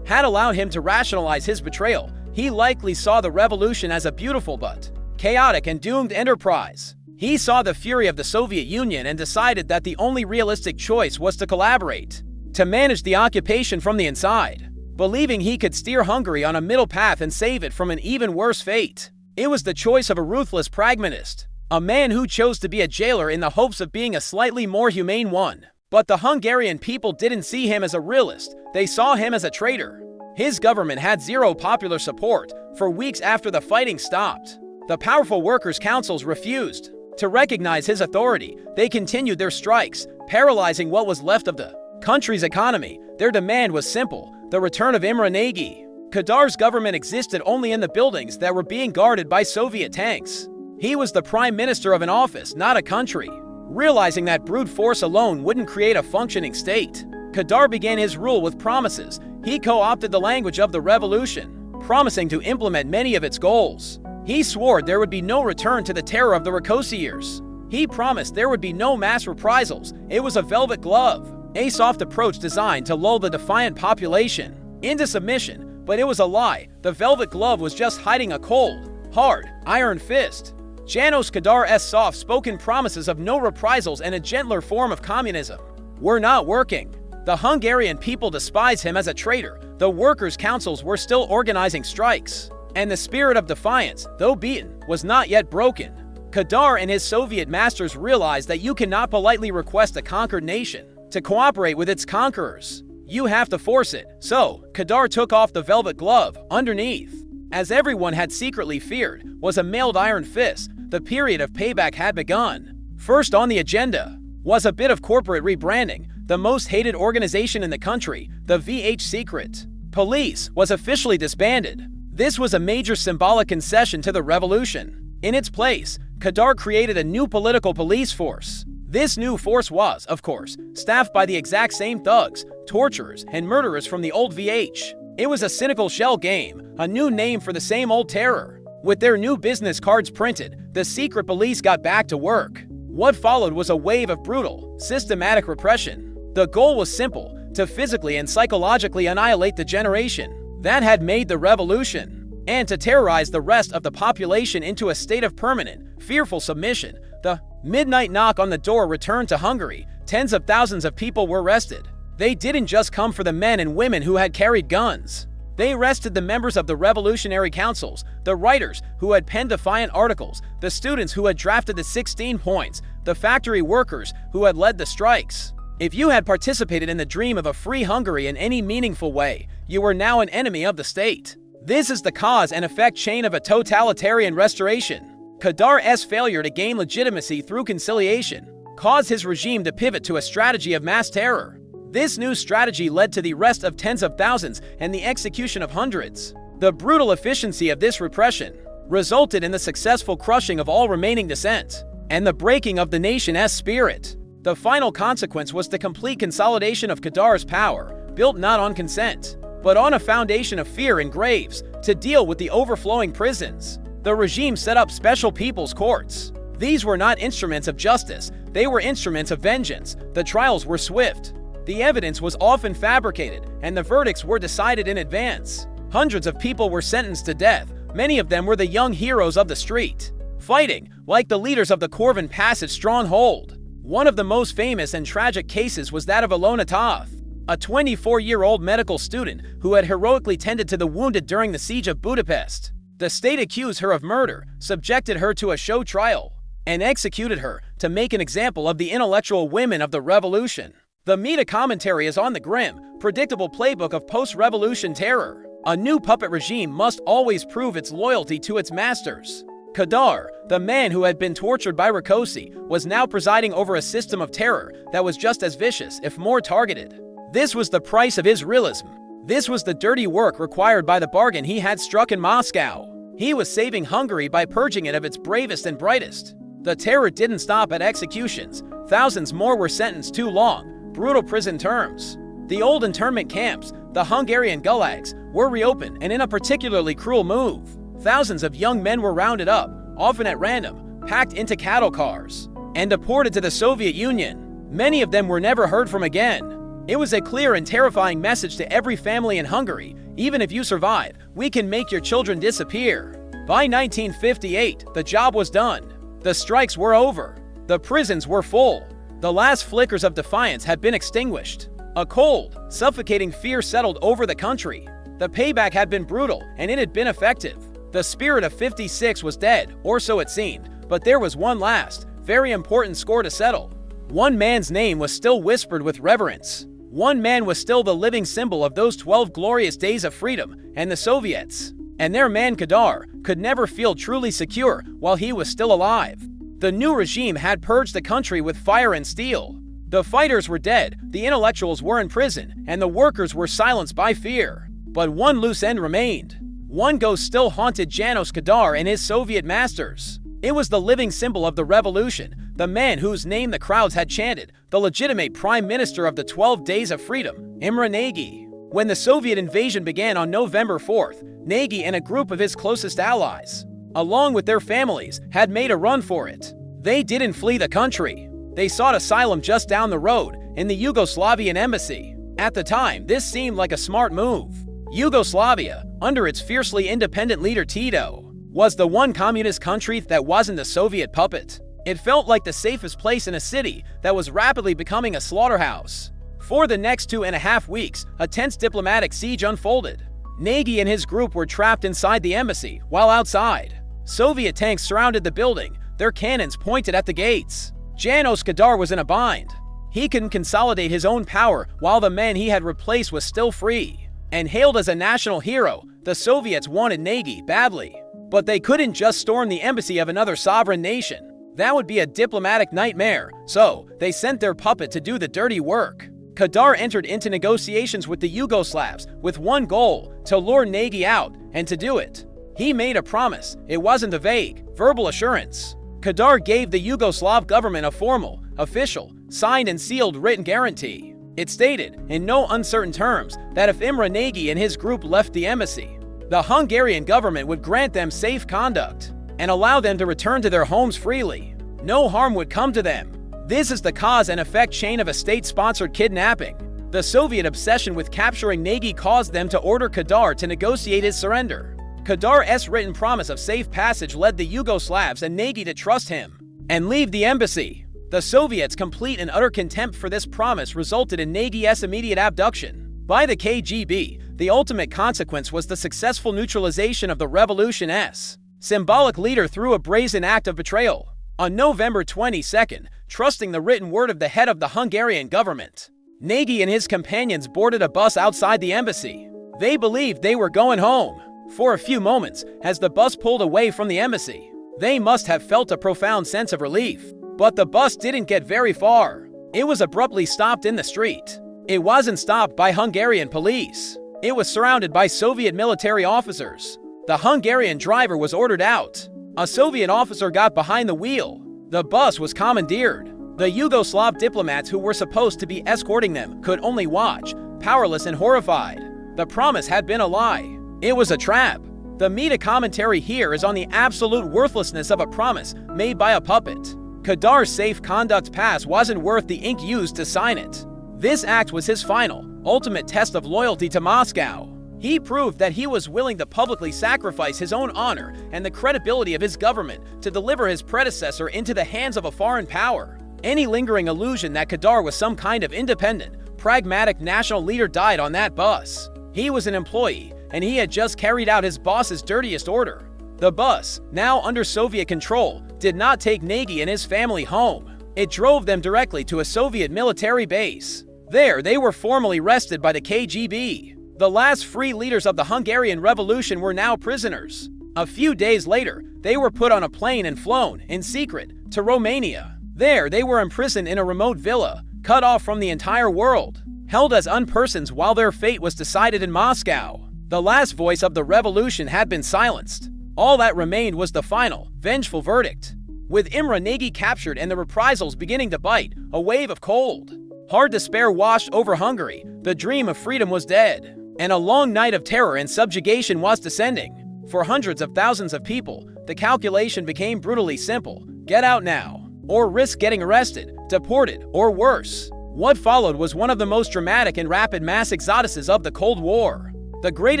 had allowed him to rationalize his betrayal. He likely saw the revolution as a beautiful but chaotic and doomed enterprise. He saw the fury of the Soviet Union and decided that the only realistic choice was to collaborate, to manage the occupation from the inside, believing he could steer Hungary on a middle path and save it from an even worse fate. It was the choice of a ruthless pragmatist, a man who chose to be a jailer in the hopes of being a slightly more humane one. But the Hungarian people didn't see him as a realist, they saw him as a traitor. His government had zero popular support for weeks after the fighting stopped. The powerful workers' councils refused to recognize his authority. They continued their strikes, paralyzing what was left of the country's economy. Their demand was simple: the return of Imre Nagy. Kadar's government existed only in the buildings that were being guarded by Soviet tanks. He was the prime minister of an office, not a country. Realizing that brute force alone wouldn't create a functioning state, Kadar began his rule with promises. He co-opted the language of the revolution, promising to implement many of its goals. He swore there would be no return to the terror of the Rákosi years. He promised there would be no mass reprisals. It was a velvet glove. a soft approach designed to lull the defiant population into submission. But it was a lie. The velvet glove was just hiding a cold, hard, iron fist. János Kádár's soft-spoken promises of no reprisals and a gentler form of communism were not working. The Hungarian people despised him as a traitor. The workers' councils were still organizing strikes, and the spirit of defiance, though beaten, was not yet broken. Kádár and his Soviet masters realized that you cannot politely request a conquered nation to cooperate with its conquerors. You have to force it. So, Kádár took off the velvet glove. Underneath, as everyone had secretly feared, was a mailed iron fist. The period of payback had begun. First on the agenda was a bit of corporate rebranding. The most hated organization in the country, the VH Secret Police, was officially disbanded. This was a major symbolic concession to the revolution. In its place, Kádár created a new political police force. This new force was, of course, staffed by the exact same thugs, torturers, and murderers from the old VH. It was a cynical shell game, a new name for the same old terror. With their new business cards printed, the secret police got back to work. What followed was a wave of brutal, systematic repression. The goal was simple: to physically and psychologically annihilate the generation that had made the revolution, and to terrorize the rest of the population into a state of permanent, fearful submission. The midnight knock on the door returned to Hungary. Tens of thousands of people were arrested. They didn't just come for the men and women who had carried guns. They arrested the members of the revolutionary councils, the writers who had penned defiant articles, the students who had drafted the 16 points, the factory workers who had led the strikes. If you had participated in the dream of a free Hungary in any meaningful way, you were now an enemy of the state. This is the cause and effect chain of a totalitarian restoration. Kádár's failure to gain legitimacy through conciliation caused his regime to pivot to a strategy of mass terror. This new strategy led to the arrest of tens of thousands and the execution of hundreds. The brutal efficiency of this repression resulted in the successful crushing of all remaining dissent and the breaking of the nation's spirit. The final consequence was the complete consolidation of Kádár's power, built not on consent, but on a foundation of fear and graves. To deal with the overflowing prisons, the regime set up special people's courts. These were not instruments of justice, they were instruments of vengeance. The trials were swift. The evidence was often fabricated, and the verdicts were decided in advance. Hundreds of people were sentenced to death. Many of them were the young heroes of the street, fighting like the leaders of the Corvin Passage stronghold. One of the most famous and tragic cases was that of Ilona Toth, a 24-year-old medical student who had heroically tended to the wounded during the siege of Budapest. The state accused her of murder, subjected her to a show trial, and executed her to make an example of the intellectual women of the revolution. The meta commentary is on the grim, predictable playbook of post-revolution terror. A new puppet regime must always prove its loyalty to its masters. Kádár, the man who had been tortured by Rákosi, was now presiding over a system of terror that was just as vicious, if more targeted. This was the price of his realism. This was the dirty work required by the bargain he had struck in Moscow. He was saving Hungary by purging it of its bravest and brightest. The terror didn't stop at executions. Thousands more were sentenced to long, brutal prison terms. The old internment camps, the Hungarian gulags, were reopened, and in a particularly cruel move, thousands of young men were rounded up, often at random, packed into cattle cars, and deported to the Soviet Union. Many of them were never heard from again. It was a clear and terrifying message to every family in Hungary: even if you survive, we can make your children disappear. By 1958, the job was done. The strikes were over. The prisons were full. The last flickers of defiance had been extinguished. A cold, suffocating fear settled over the country. The payback had been brutal, and it had been effective. The spirit of '56 was dead, or so it seemed, but there was one last, very important score to settle. One man's name was still whispered with reverence. One man was still the living symbol of those 12 glorious days of freedom, and the Soviets, and their man Kádár, could never feel truly secure while he was still alive. The new regime had purged the country with fire and steel. The fighters were dead, the intellectuals were in prison, and the workers were silenced by fear. But one loose end remained. One ghost still haunted János Kádár and his Soviet masters. It was the living symbol of the revolution, the man whose name the crowds had chanted, the legitimate prime minister of the 12 Days of Freedom, Imre Nagy. When the Soviet invasion began on November 4th, Nagy and a group of his closest allies, along with their families, had made a run for it. They didn't flee the country. They sought asylum just down the road, in the Yugoslavian embassy. At the time, this seemed like a smart move. Yugoslavia, under its fiercely independent leader Tito, was the one communist country that wasn't a Soviet puppet. It felt like the safest place in a city that was rapidly becoming a slaughterhouse. For the next 2.5 weeks, a tense diplomatic siege unfolded. Nagy and his group were trapped inside the embassy, while outside, Soviet tanks surrounded the building, their cannons pointed at the gates. Janos Kadar was in a bind. He couldn't consolidate his own power while the man he had replaced was still free. And hailed as a national hero, the Soviets wanted Nagy badly. But they couldn't just storm the embassy of another sovereign nation. That would be a diplomatic nightmare, so they sent their puppet to do the dirty work. Kadar entered into negotiations with the Yugoslavs with one goal, to lure Nagy out, and to do it, he made a promise. It wasn't a vague, verbal assurance. Kadar gave the Yugoslav government a formal, official, signed and sealed written guarantee. It stated, in no uncertain terms, that if Imre Nagy and his group left the embassy, the Hungarian government would grant them safe conduct and allow them to return to their homes freely. No harm would come to them. This is the cause and effect chain of a state-sponsored kidnapping. The Soviet obsession with capturing Nagy caused them to order Kadar to negotiate his surrender. Kadar's written promise of safe passage led the Yugoslavs and Nagy to trust him and leave the embassy. The Soviets' complete and utter contempt for this promise resulted in Nagy's immediate abduction by the KGB. The ultimate consequence was the successful neutralization of the revolution's symbolic leader through a brazen act of betrayal. On November 22nd, trusting the written word of the head of the Hungarian government, Nagy and his companions boarded a bus outside the embassy. They believed they were going home. For a few moments, as the bus pulled away from the embassy, they must have felt a profound sense of relief. But the bus didn't get very far. It was abruptly stopped in the street. It wasn't stopped by Hungarian police. It was surrounded by Soviet military officers. The Hungarian driver was ordered out. A Soviet officer got behind the wheel. The bus was commandeered. The Yugoslav diplomats who were supposed to be escorting them could only watch, powerless and horrified. The promise had been a lie. It was a trap. The meta commentary here is on the absolute worthlessness of a promise made by a puppet. Kadar's safe conduct pass wasn't worth the ink used to sign it. This act was his final, ultimate test of loyalty to Moscow. He proved that he was willing to publicly sacrifice his own honor and the credibility of his government to deliver his predecessor into the hands of a foreign power. Any lingering illusion that Kadar was some kind of independent, pragmatic national leader died on that bus. He was an employee, and he had just carried out his boss's dirtiest order. The bus, now under Soviet control, did not take Nagy and his family home. It drove them directly to a Soviet military base. There, they were formally arrested by the KGB. The last free leaders of the Hungarian Revolution were now prisoners. A few days later, they were put on a plane and flown, in secret, to Romania. There, they were imprisoned in a remote villa, cut off from the entire world, held as unpersons while their fate was decided in Moscow. The last voice of the revolution had been silenced. All that remained was the final, vengeful verdict. With Imre Nagy captured and the reprisals beginning to bite, a wave of cold, hard despair washed over Hungary. The dream of freedom was dead, and a long night of terror and subjugation was descending. For hundreds of thousands of people, the calculation became brutally simple: get out now, or risk getting arrested, deported, or worse. What followed was one of the most dramatic and rapid mass exoduses of the Cold War. The Great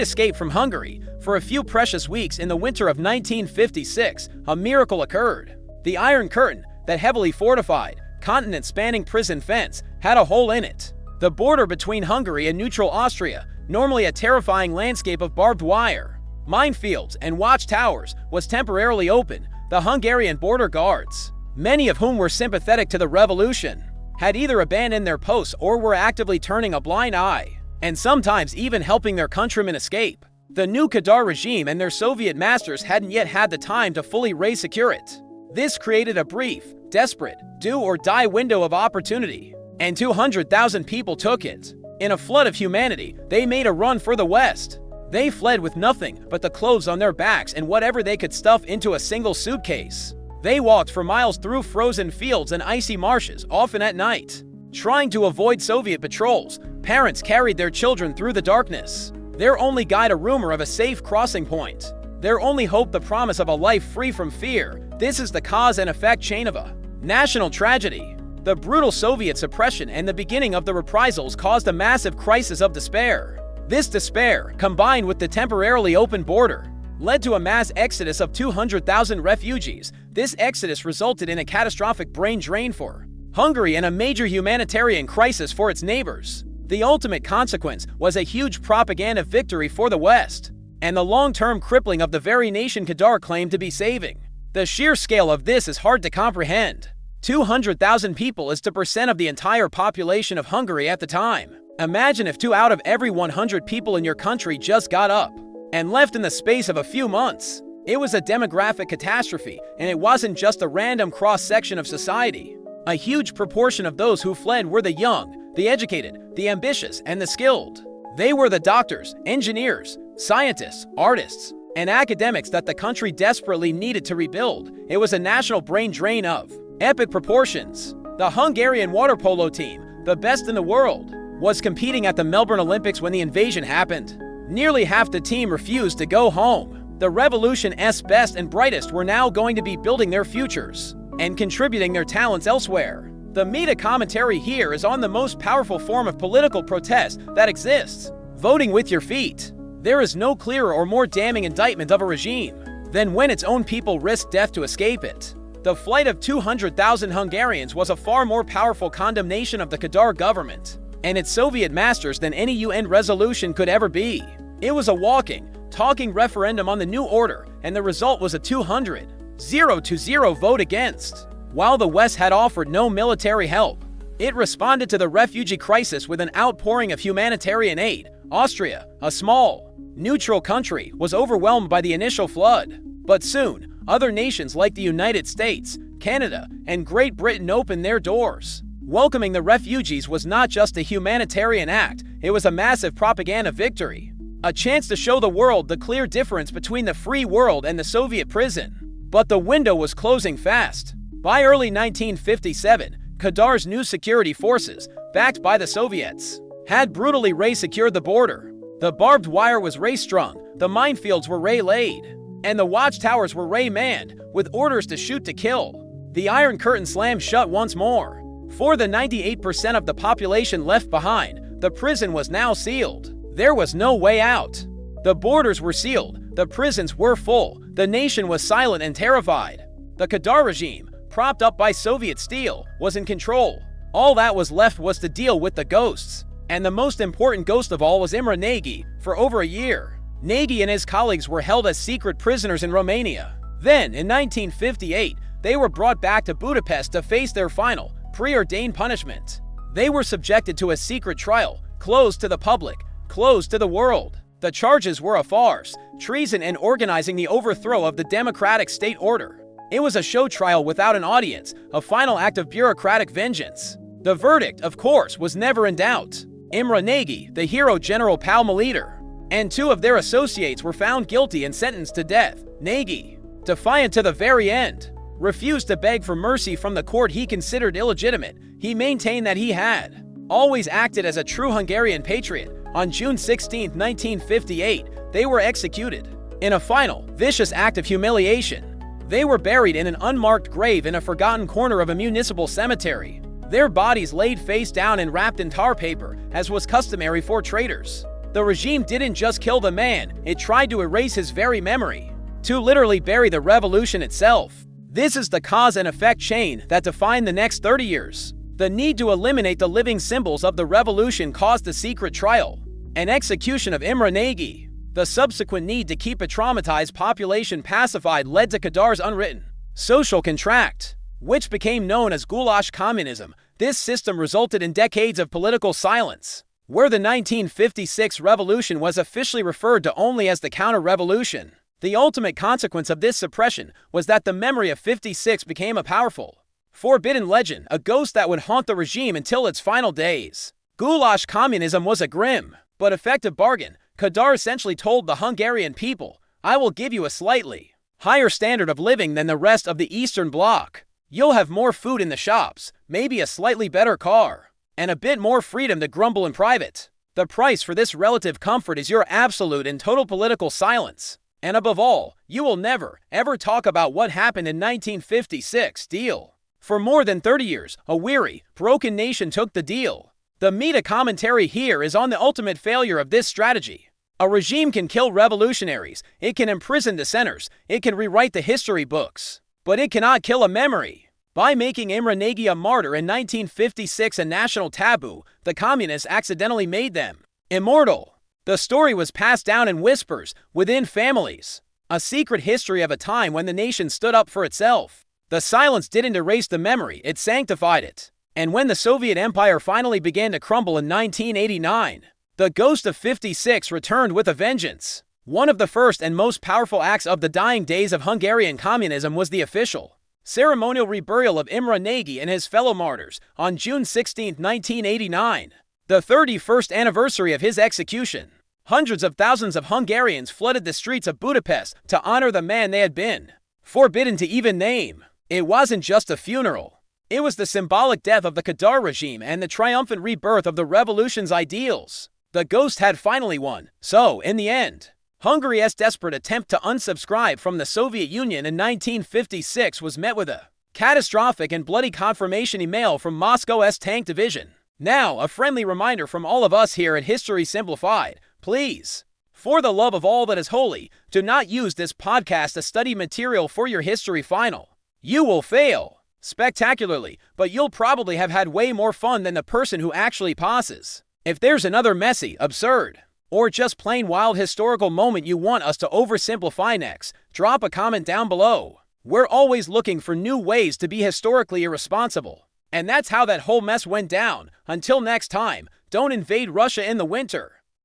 Escape from Hungary. For a few precious weeks in the winter of 1956, a miracle occurred. The Iron Curtain, that heavily fortified, continent-spanning prison fence, had a hole in it. The border between Hungary and neutral Austria, normally a terrifying landscape of barbed wire, minefields, and watchtowers, was temporarily open. The Hungarian border guards, many of whom were sympathetic to the revolution, had either abandoned their posts or were actively turning a blind eye, and sometimes even helping their countrymen escape. The new Kadar regime and their Soviet masters hadn't yet had the time to fully re-secure it. This created a brief, desperate, do-or-die window of opportunity, and 200,000 people took it. In a flood of humanity, they made a run for the West. They fled with nothing but the clothes on their backs and whatever they could stuff into a single suitcase. They walked for miles through frozen fields and icy marshes, often at night. Trying to avoid Soviet patrols, parents carried their children through the darkness. Their only guide a rumor of a safe crossing point. Their only hope the promise of a life free from fear. This is the cause and effect chain of a national tragedy. The brutal Soviet suppression and the beginning of the reprisals caused a massive crisis of despair. This despair, combined with the temporarily open border, led to a mass exodus of 200,000 refugees. This exodus resulted in a catastrophic brain drain for Hungary and a major humanitarian crisis for its neighbors. The ultimate consequence was a huge propaganda victory for the West, and the long-term crippling of the very nation Kadar claimed to be saving. The sheer scale of this is hard to comprehend. 200,000 people is 2% of the entire population of Hungary at the time. Imagine if 2 out of every 100 people in your country just got up and left in the space of a few months. It was a demographic catastrophe, and it wasn't just a random cross-section of society. A huge proportion of those who fled were the young, the educated, the ambitious, and the skilled. They were the doctors, engineers, scientists, artists, and academics that the country desperately needed to rebuild. It was a national brain drain of epic proportions. The Hungarian water polo team, the best in the world, was competing at the Melbourne Olympics when the invasion happened. Nearly half the team refused to go home. The revolution's best and brightest were now going to be building their futures and contributing their talents elsewhere. The meta commentary here is on the most powerful form of political protest that exists: voting with your feet. There is no clearer or more damning indictment of a regime than when its own people risk death to escape it. The flight of 200,000 Hungarians was a far more powerful condemnation of the Kadar government and its Soviet masters than any UN resolution could ever be. It was a walking, talking referendum on the new order, and the result was a 200-0 vote against. While the West had offered no military help, it responded to the refugee crisis with an outpouring of humanitarian aid. Austria, a small, neutral country, was overwhelmed by the initial flood. But soon, other nations like the United States, Canada, and Great Britain opened their doors. Welcoming the refugees was not just a humanitarian act, it was a massive propaganda victory. A chance to show the world the clear difference between the free world and the Soviet prison. But the window was closing fast. By early 1957, Kadar's new security forces, backed by the Soviets, had brutally re-secured the border. The barbed wire was re-strung, the minefields were re-laid, and the watchtowers were re-manned, with orders to shoot to kill. The Iron Curtain slammed shut once more. For the 98% of the population left behind, the prison was now sealed. There was no way out. The borders were sealed, the prisons were full, the nation was silent and terrified. The Kadar regime, propped up by Soviet steel, was in control. All that was left was to deal with the ghosts. And the most important ghost of all was Imre Nagy. For over a year, Nagy and his colleagues were held as secret prisoners in Romania. Then, in 1958, they were brought back to Budapest to face their final, preordained punishment. They were subjected to a secret trial, closed to the public, closed to the world. The charges were a farce, treason, and organizing the overthrow of the democratic state order. It was a show trial without an audience, a final act of bureaucratic vengeance. The verdict, of course, was never in doubt. Imre Nagy, the hero General Palma leader, and 2 of their associates were found guilty and sentenced to death. Nagy, defiant to the very end, refused to beg for mercy from the court he considered illegitimate. He maintained that he had always acted as a true Hungarian patriot. On June 16, 1958, they were executed. In a final, vicious act of humiliation, they were buried in an unmarked grave in a forgotten corner of a municipal cemetery. Their bodies laid face down and wrapped in tar paper, as was customary for traitors. The regime didn't just kill the man, it tried to erase his very memory, to literally bury the revolution itself. This is the cause and effect chain that defined the next 30 years. The need to eliminate the living symbols of the revolution caused the secret trial and execution of Imre Nagy. The subsequent need to keep a traumatized population pacified led to Kadar's unwritten social contract, which became known as Goulash communism. This system resulted in decades of political silence, where the 1956 revolution was officially referred to only as the counter-revolution. The ultimate consequence of this suppression was that the memory of '56 became a powerful, forbidden legend, a ghost that would haunt the regime until its final days. Goulash communism was a grim but effective bargain. Kadar essentially told the Hungarian people, "I will give you a slightly higher standard of living than the rest of the Eastern Bloc. You'll have more food in the shops, maybe a slightly better car, and a bit more freedom to grumble in private. The price for this relative comfort is your absolute and total political silence. And above all, you will never, ever talk about what happened in 1956. Deal." For more than 30 years, a weary, broken nation took the deal. The meta commentary here is on the ultimate failure of this strategy. A regime can kill revolutionaries, it can imprison dissenters, it can rewrite the history books, but it cannot kill a memory. By making Imre Nagy a martyr in 1956 a national taboo, the communists accidentally made them immortal. The story was passed down in whispers, within families. A secret history of a time when the nation stood up for itself. The silence didn't erase the memory, it sanctified it. And when the Soviet Empire finally began to crumble in 1989, the ghost of 56 returned with a vengeance. One of the first and most powerful acts of the dying days of Hungarian communism was the official, ceremonial reburial of Imre Nagy and his fellow martyrs on June 16, 1989, the 31st anniversary of his execution. Hundreds of thousands of Hungarians flooded the streets of Budapest to honor the man they had been forbidden to even name. It wasn't just a funeral. It was the symbolic death of the Kadar regime and the triumphant rebirth of the revolution's ideals. The ghost had finally won, so, in the end, Hungary's desperate attempt to unsubscribe from the Soviet Union in 1956 was met with a catastrophic and bloody confirmation email from Moscow's tank division. Now, a friendly reminder from all of us here at History Simplified, please, for the love of all that is holy, do not use this podcast as study material for your history final. You will fail spectacularly, but you'll probably have had way more fun than the person who actually passes. If there's another messy, absurd, or just plain wild historical moment you want us to oversimplify next, drop a comment down below. We're always looking for new ways to be historically irresponsible. And that's how that whole mess went down. Until next time, don't invade Russia in the winter.